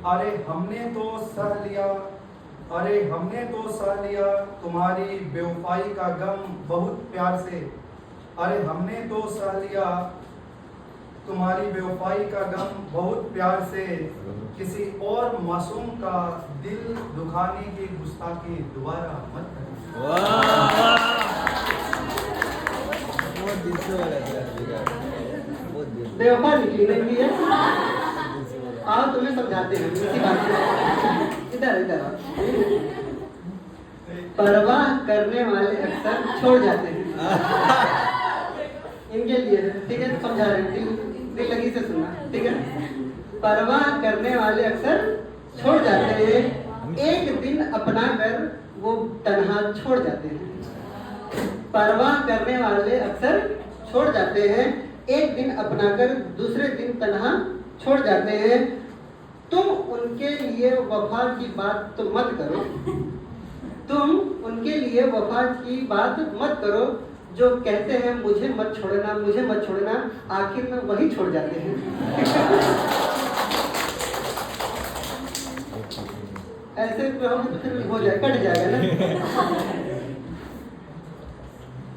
अरे हमने तो सह लिया, अरे हमने तो सह लिया तुम्हारी बेवफाई का गम बहुत प्यार से, अरे हमने तो सह लिया तुम्हारी बेवफाई का गम बहुत प्यार से, किसी और मासूम का दिल दुखाने की गुस्ताखी दोबारा मत करना। बेवफा निकली नहीं है। आओ तुम्हें समझाते हैं इसी बात को। इधर इधर आओ। परवाह करने वाले अक्सर छोड़ जाते हैं। इनके लिए है, ठीक है, समझा रहे हैं, दिल लगी से सुनना, ठीक है। परवाह करने वाले अक्सर छोड़ जाते हैं, एक दिन अपना कर वो तन्हा छोड़ जाते हैं। परवाह करने वाले अक्सर छोड़ जाते हैं, एक दिन अपनाकर दूसरे दिन तन्हा छोड़ जाते हैं। तुम उनके लिए वफा की बात तो मत करो, तुम उनके लिए वफा की बात मत करो, जो कहते हैं मुझे मत छोड़ना, मुझे मत छोड़ना, आखिर में वही छोड़ जाते हैं। ऐसे रहोगे तो फिर हो जाए, कट जाएगा ना।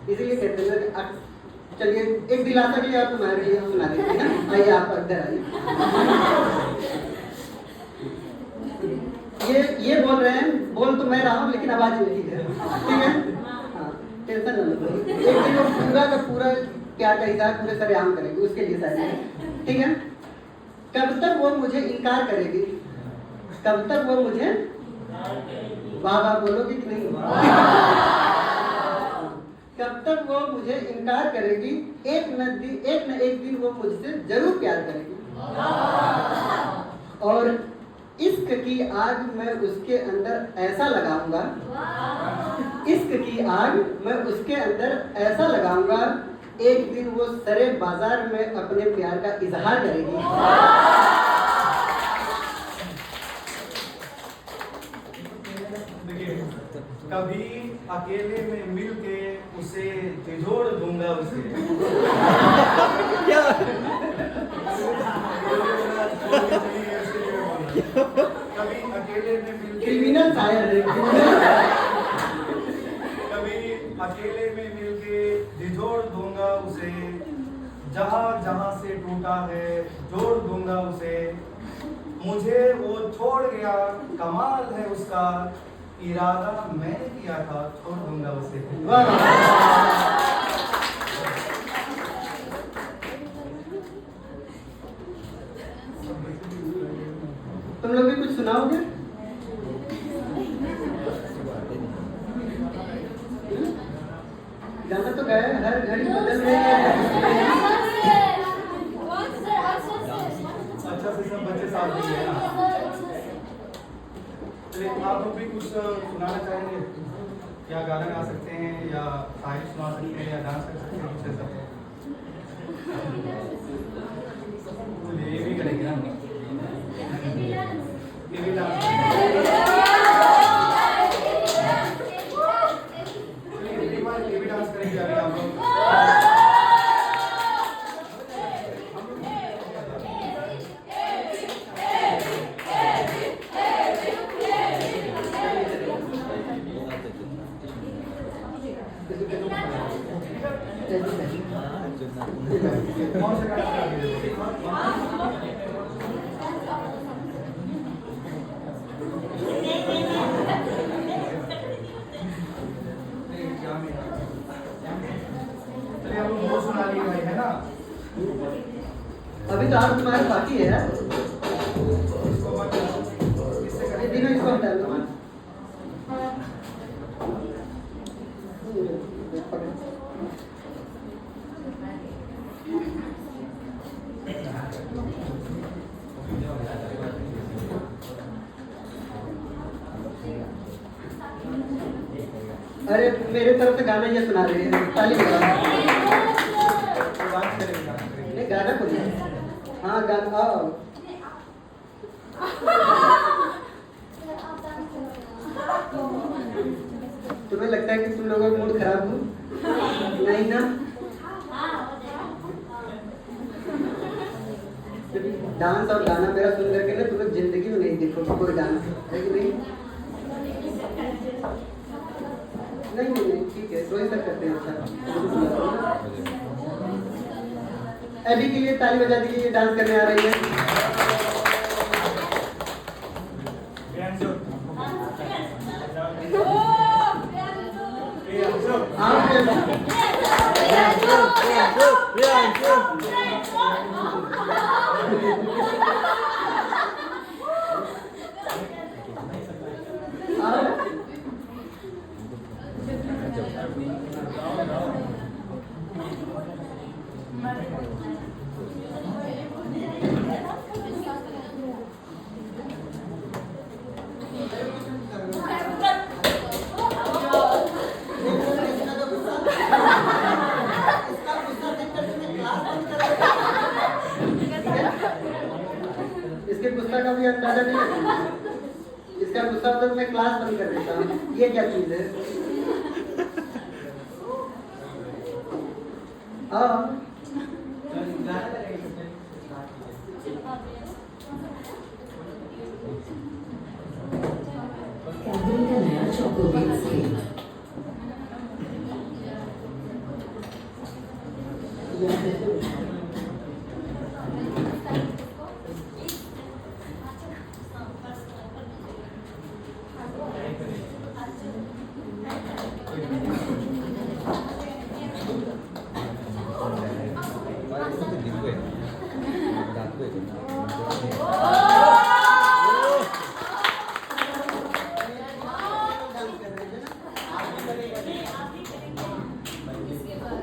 इसीलिए कहते हैं ना कि चलिए एक दिलासा के लिए आप तुम्हारे लिए हम सुना देते हैं ना। आइए आप अंदर आइए। ये बोल रहे हैं, बोल तो मैं रहा हूँ लेकिन आवाज नहीं है, ठीक है? हाँ, टेंशन न लो। एक दिन वो पूरा का पूरा प्यार का इजहार पूरे सरेआम करेगी, उसके लिए शायद है, ठीक है? कब तक वो मुझे इनकार करेगी, कब तक वो मुझे वाह वाह बोलोगे कि नहीं? कब तक वो मुझे इनकार करेगी, एक न एक दिन वो मुझसे जरूर प्यार करेगी। और इश्क की आग मैं उसके अंदर ऐसा लगाऊंगा, इश्क की आग मैं उसके अंदर ऐसा लगाऊंगा, एक दिन वो सरे बाजार में अपने प्यार का इजहार करेगी। देखिए, कभी अकेले में मिल के उसे तिजोड़ दूंगा उसे। कभी अकेले में मिल क्रिमिनल शायर है, कभी अकेले में मिल के तिजोड़ दूंगा उसे, जहाँ जहाँ से टूटा है जोड़ दूंगा उसे, मुझे वो छोड़ गया कमाल है उसका, इरादा मैंने किया था छोड़ दूंगा उसे। तुम लोग भी कुछ सुनाओगे? गाना तो गाया, हर घड़ी बदल रही है। अच्छा से सब बच्चे साथ में हैं ना। चलिए आप लोग भी कुछ सुनाना चाहेंगे? या गाना गा सकते हैं, या शायरी सुना सकते हैं, या डांस कर सकते हैं, कुछ ऐसा। ये भी करेंगे ना, ये भी डांस करेंगे अभी आप लोग। कौन सा गाना चलिए हम लोग सुना लिए भाई, है ना? अभी तो आप तुम्हारे बाकी है। इसको मत इससे ये दिनों इसको हटा लो। अरे मेरे तरफ से गाना ये सुना रही है, ताली बजाओ। बात करेंगे, गाना करेंगे। नहीं गाना बोलिए। हाँ गाना आओ। तुम्हें लगता है कि तुम लोगों का मूड खराब हो? नहीं ना? डांस और गाना मेरा सुन करके ना तुम लोग जिंदगी में नहीं देखोगे कोई डांस, है कि नहीं? नहीं ठीक है, तो ऐसा करते हैं। अच्छा अभी के लिए ताली बजा दीजिए, डांस करने आ रही है। ज़्यादा नहीं लगेगा। इसका गुस्सा होता है तो मैं क्लास बंद कर देता हूँ। ये क्या चीज़ है? हाँ कैडबरी का नया चॉकोलेट स्केट।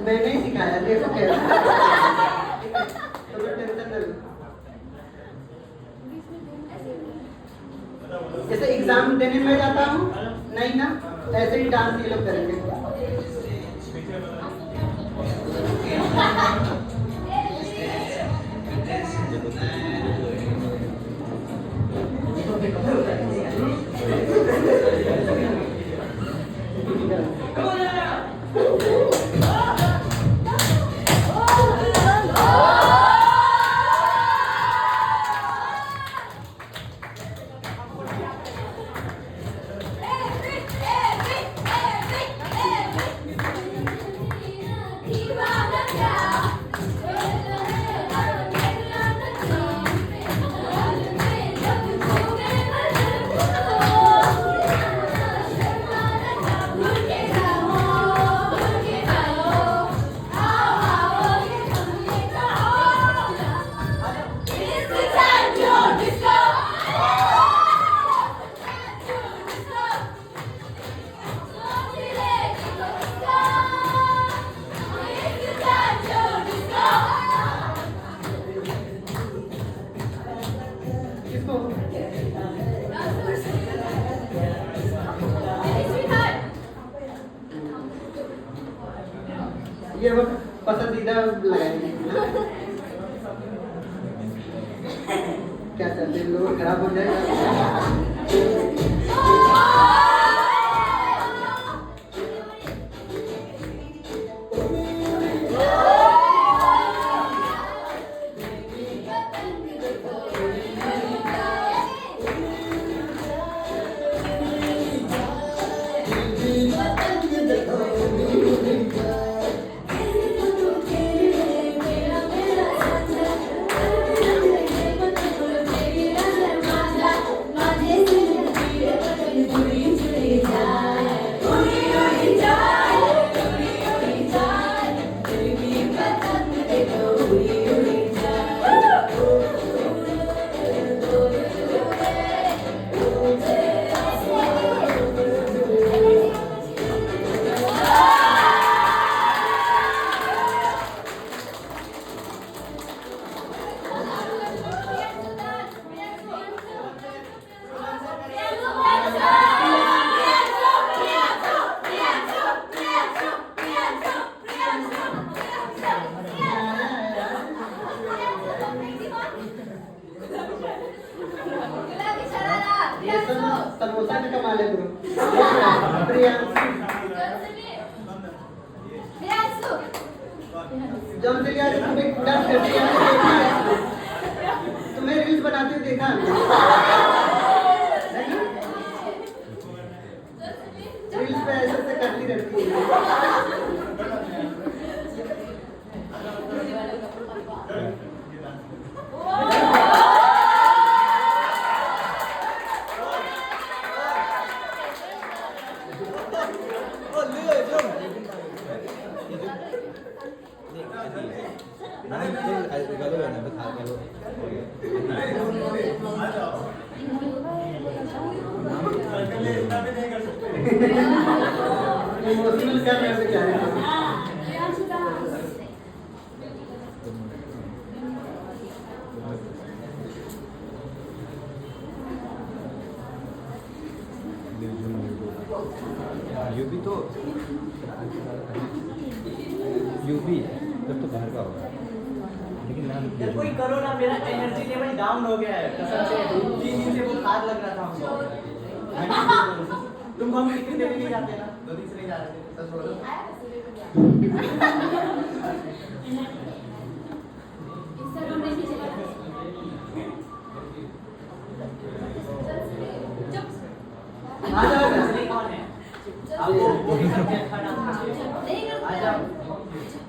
मैंने ही सिखाया, देखो कैसे। तो टेंशन न लो। जैसे एग्जाम देने में जाता हूँ, नहीं ना, ऐसे ही डांस ये लोग करेंगे। ये वो पसंदीदा लगाएंगे। क्या चाहते हैं लोग खराब हो जाएगा। ये सब समोसा भी कमा ले ब्रो। जब से यार तुम्हें डांस करती है, तुम्हें रील्स बनाते हुए देखा रील्स पे ऐसे ऐसे करती रहती है। इमोशनल कर रहे हैं क्या है? यूपी तो यूपी जब तो बाहर का होगा, लेकिन यार कोई करो ना, मेरा एनर्जी लेवल डाउन हो गया है कसम से। 3 दिन से बुखार लग रहा था हमको। तुम हम कितने देर नहीं जाते ना, 2 दिन से नहीं जा रहे थे, सच बोलो। इंस्टाग्राम में भी चला आ जाओ ना। असली कौन है? आपको वो भी सबसे अच्छा डांस नहीं करते। आ जाओ।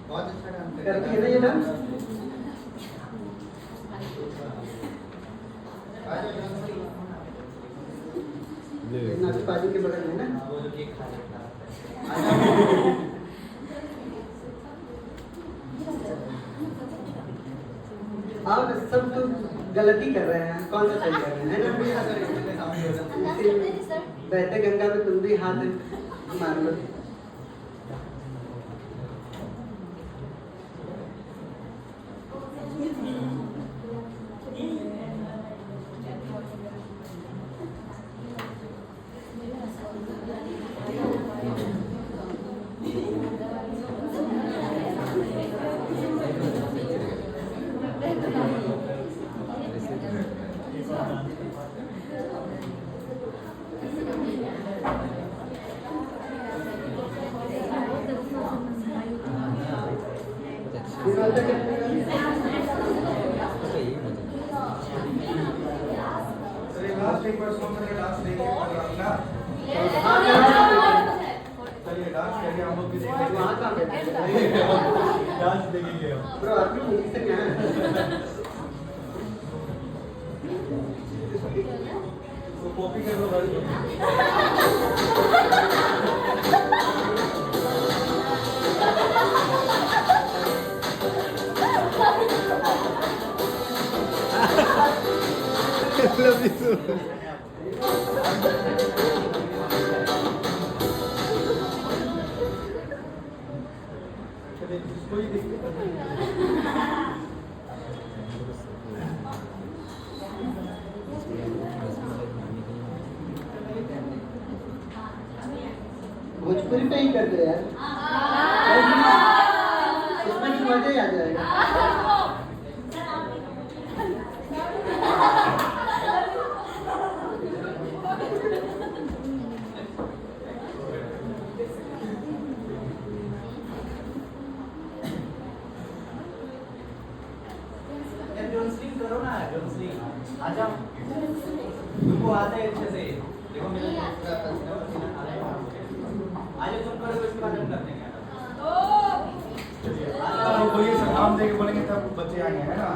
बहुत अच्छा डांस करती है ना ये डांस। नाच बाजू के बगल में ना। वो जो केक खा रहे था। आओ ना, सब तो गलती कर रहे हैं, कौन सा सही कर रहे हैं, है ना? बहते गंगा में तुम भी हाथ मार लो। लास्ट एक बार सॉन्ग का डांस देंगे अपना। चलिए डांस करिए, हम लोग भी देखेंगे। वहाँ कहाँ बैठे हैं? डांस देखेंगे हम। ब्रो आप लोग म्यूजिशियन यहाँ हैं? तो कॉपी कर लो भाई। Love you too. कोई दिक्कत नहीं। भोजपुरी पे ही कर दो यार, उसमें भी मजा ही आ जाएगा। यार जोनस्लिंग करो ना, जोनस्लिंग आ जाओ। तुमको आता है अच्छे से, देखो मेरा आज तुम करो, इसके बाद हम करते हैं। आप बोलिए सर, नाम दे के बोलेंगे तब बच्चे आएंगे, है ना?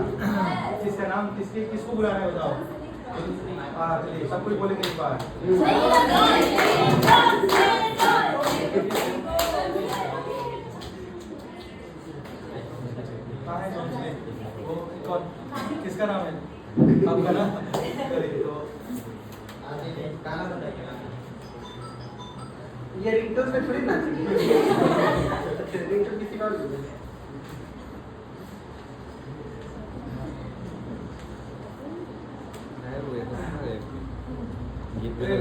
किसका नाम, किसको बुला रहे हो बताओ। हाँ चलिए, सब कुछ बोलेंगे इस बार। कहाँ है जोनस्लिंग? वो कौन, किसका नाम है? आपका ना? चलिए तो गाना बताइए ना। ये रिंगटोन पे थोड़ी नाचेंगे। अच्छा रिंगटोन किसी और को दे।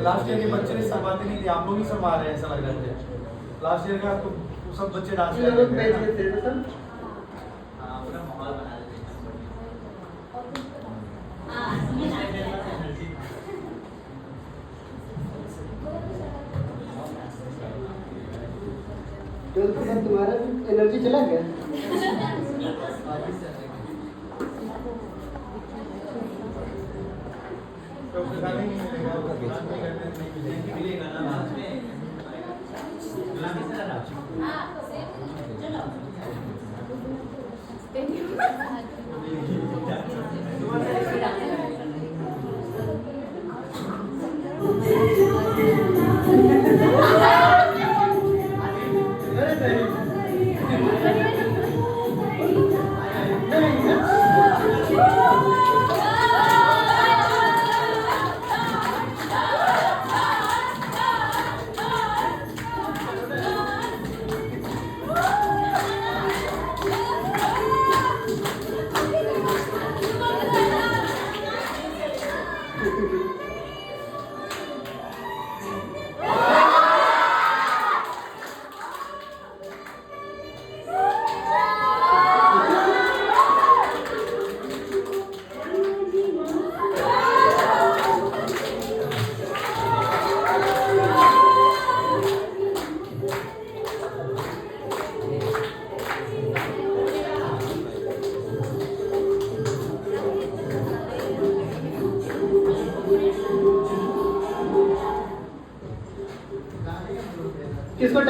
लास्ट ईयर के बच्चे ने संभालते नहीं थे, आप लोग ही संभाल रहे हैं ऐसा लग रहा है। लास्ट ईयर का तो सब बच्चे डांस कर ये लोग रहे बैठ थे। के थे तो सब हाँ, पूरा माहौल बना देते हैं। तो तुम्हारा एनर्जी चला गया। तो उसका गाना ही नहीं मिलेगा, डांस नहीं करते नहीं मिलेगा। मिलेगा ना बाद में। गुलामी से लड़ा।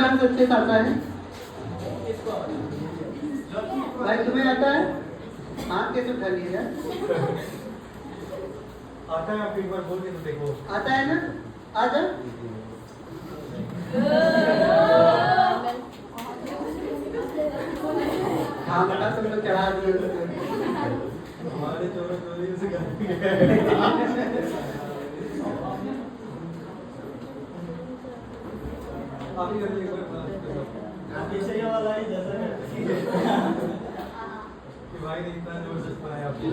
डांस अच्छे से आता है? भाई तुम्हें आता है? हाथ कैसे उठा लिया? आता है, आप एक बार बोल के तो देखो। आता है ना? आजा। हाँ बेटा तुम तो चढ़ा दिए। हमारे चोरों चोरी से आप ही कर लीजिए एक बार। पीछे वाला ही जैसा कि भाई ने इतना जबरदस्त बनाया आपको।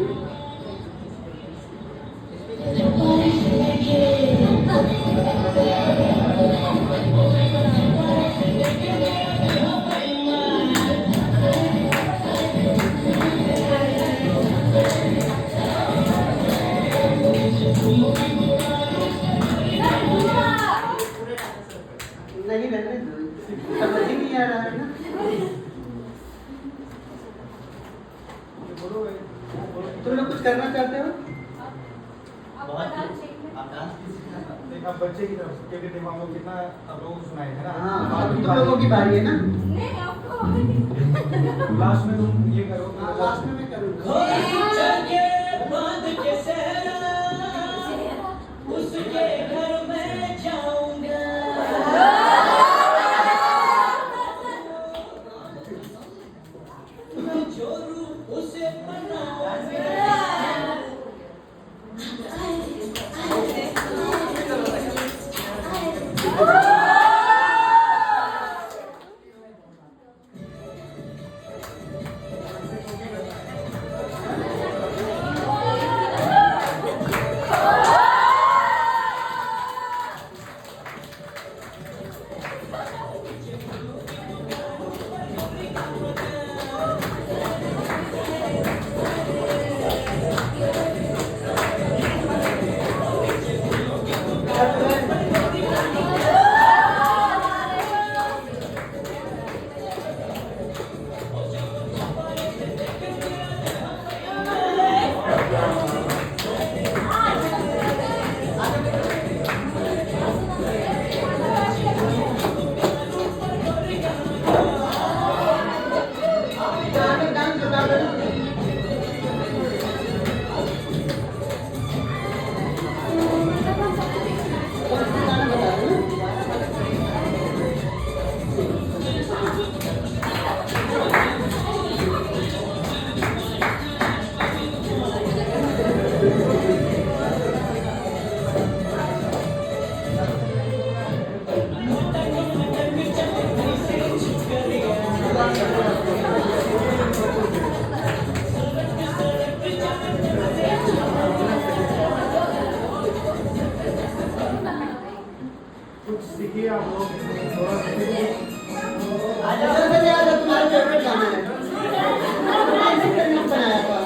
नहीं रहने दो, समझ ही नहीं आ रहा है ना। तुम लोग कुछ करना चाहते हो? देखा बच्चे की तरफ से क्योंकि हम लोग कितना आप लोगों को सुनाए है ना। हाँ अब तुम लोगों की बारी है ना। लास्ट में तुम ये करो। हाँ लास्ट में मैं करूँगा। उसके घर में जाऊंगा। उसे कुछ सीखिए आप लोग थोड़ा सीखिए। तुम्हारा फेवरेट गाना है। बनाया था।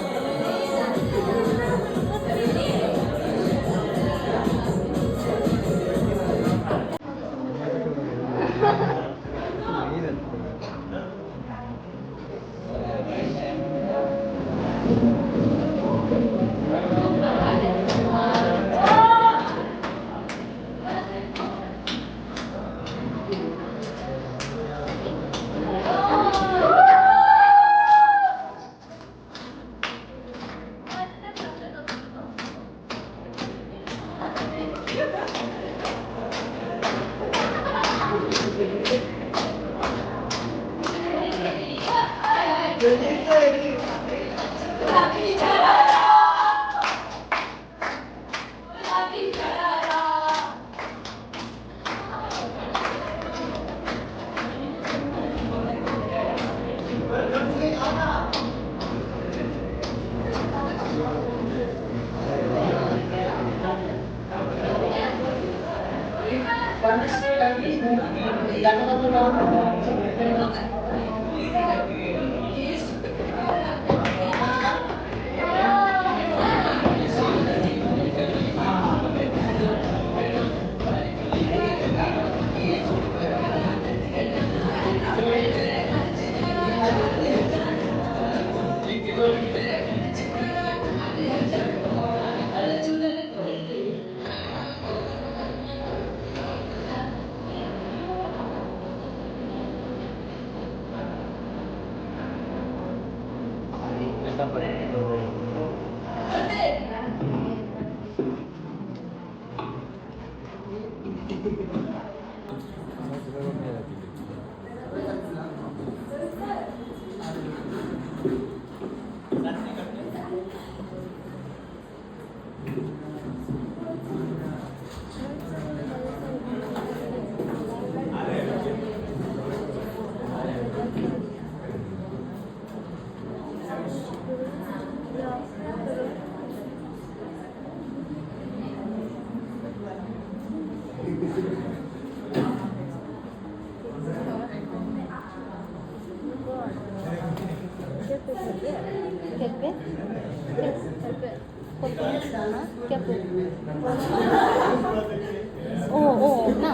Oo, na.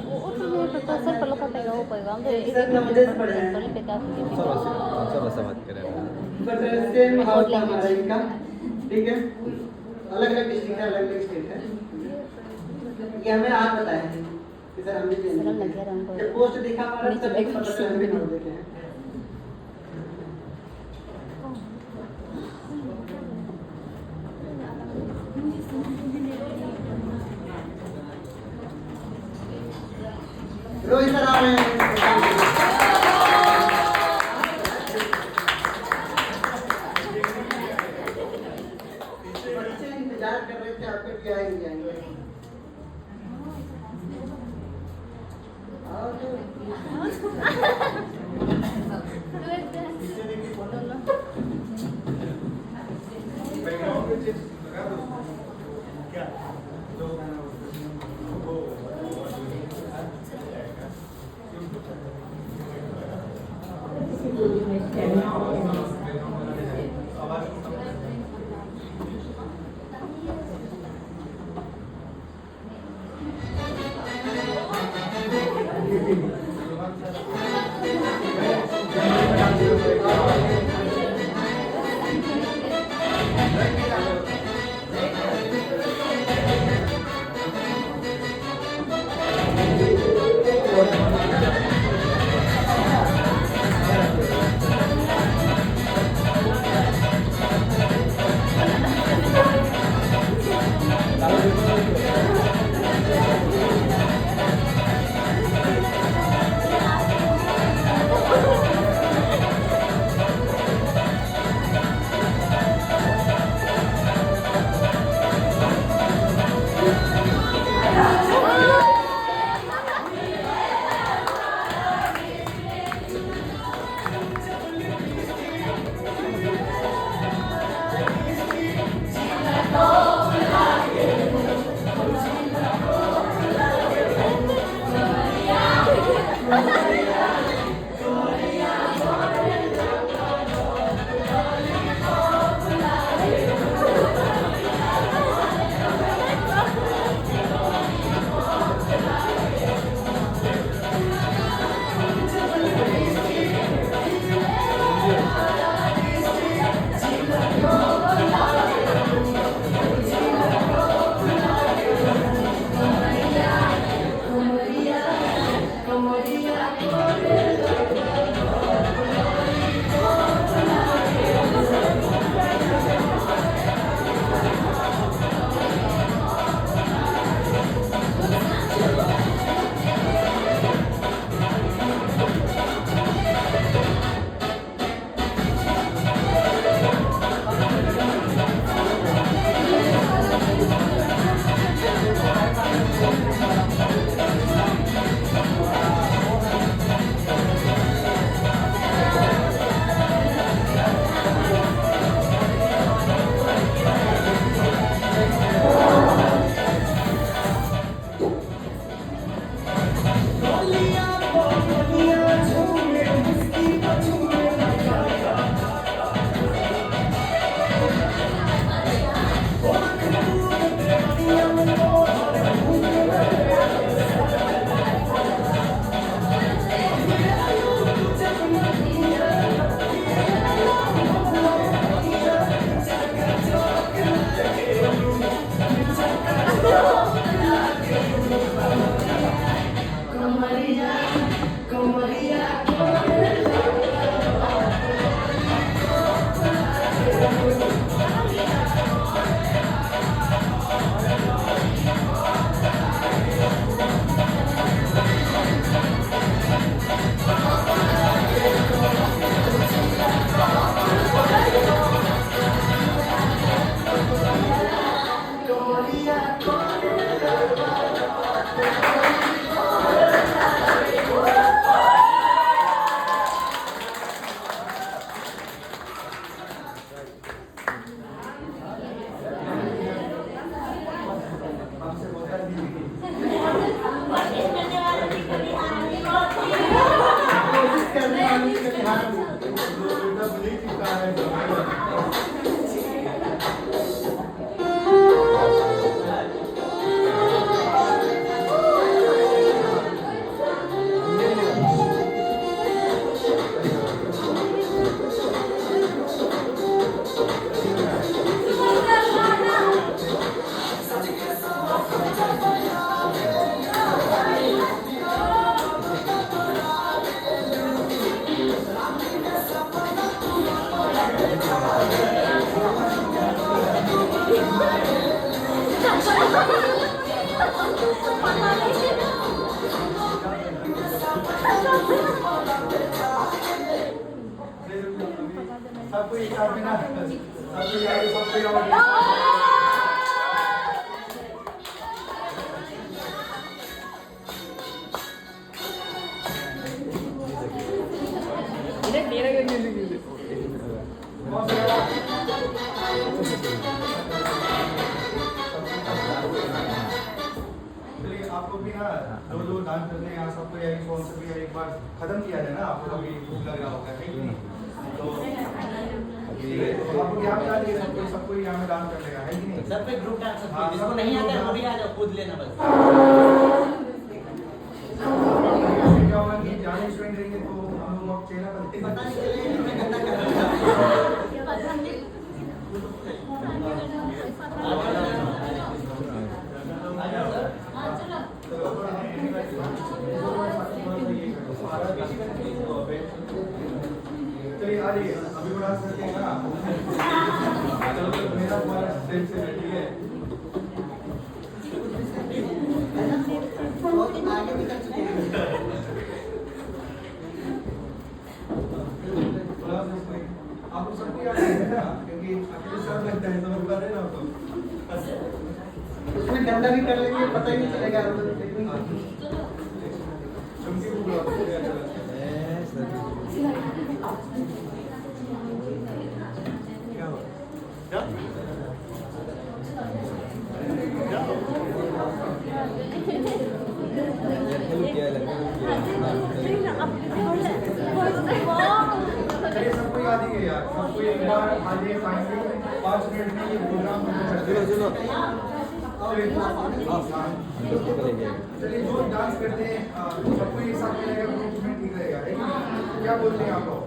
Oo, sir, perlu kau pegang pegang tuh ini soalnya pegang कौन सा बसा बात कर रहे हो? बट सेम हाउस का हमारा इनका, ठीक है, अलग अलग डिस्ट्रिक्ट है, अलग अलग स्टेट है। ये हमें आज बताया है कि सर हमने सरल लगे रंग जब पोस्ट दिखा हमारा तब एक पता चला हमें नोट देखे हैं। रोहित सर आ रहे हैं। बच्चे इंतजार कर रहे थे आपके कि आएंगे आएंगे। और मुझे ही चिपका है। सबको एक साथ में ना, सबको याद, सबको याद। चलिए आपको भी ना जो डांस करते हैं यहाँ सबको यही सॉन्ग से भी एक बार खत्म किया जाए ना, आपको भी भूख लग रहा होगा, है कि नहीं? तो आपको यहाँ पे आ जाइए, सबको यहाँ में डांस कर लेगा, है कि नहीं? सब पे ग्रुप डांस होता है, जिसको नहीं आता है वो भी आ जाओ, कूद लेना बस। क्या होगा कि जाने स्टूडेंट रहेंगे तो हम लोग अब चेहरा पर पता नहीं चलेगा कि मैं गंदा कर रहा हूँ। चलिए आ जाइए, अभी वो डांस करते हैं ना। चलो तो मेरा तुम्हारा स्टेज से बैठी है। बहुत आगे निकल चुके हैं। आप सबको याद है ना, क्योंकि अकेले सब लगता है, समझ पा रहे ना आप उसमें गंदा भी कर लेंगे, पता ही नहीं चलेगा हम लोग चुमकी को बुलाओ। चलिए सबको याद ही है यार, सबको एक बार आज ये फाइनली 5 मिनट में ये प्रोग्राम चलिए जो डांस करते हैं सबको एक साथ मिलेगा ग्रुप में ठीक रहेगा, है कि नहीं? क्या बोलते हैं आप लोग?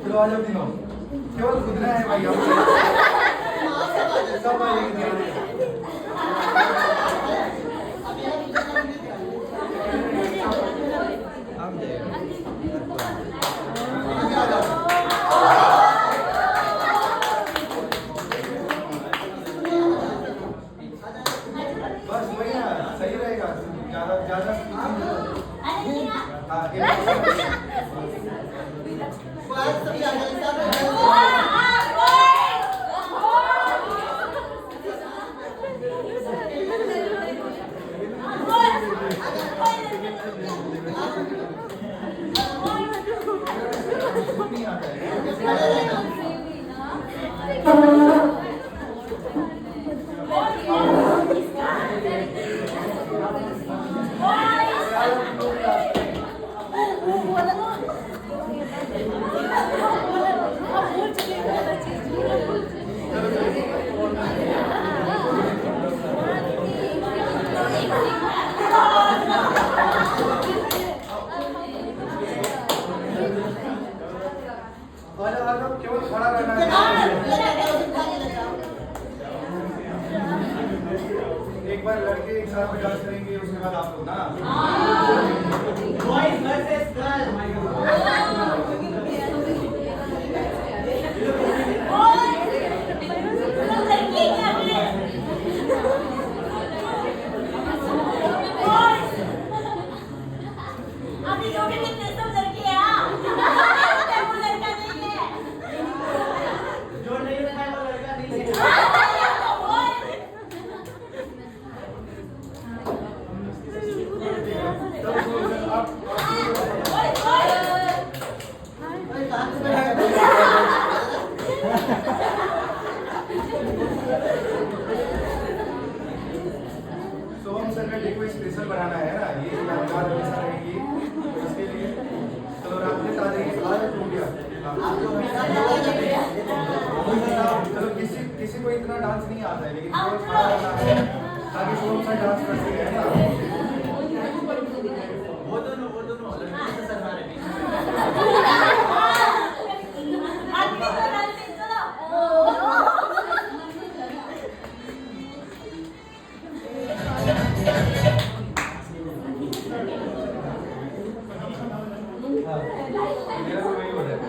चलो आ जाओ तीनों, केवल खुदना है भाई सब आ जाएंगे। बस वही ना, सही रहेगा, ज्यादा नहीं आता केवल खड़ा रहना है। एक बार लड़के एक साथ में डांस करेंगे, उसके बाद आप लोग ना बॉयज वर्सेस गर्ल्स। तो किसी को इतना डांस नहीं आता है, लेकिन थोड़ा थोड़ा आता है ताकि थोड़ा सा डांस कर सके, है ना? वो दोनों लड़की से शर्मा रहे बीच में। मेरा तो वही हो रहा है।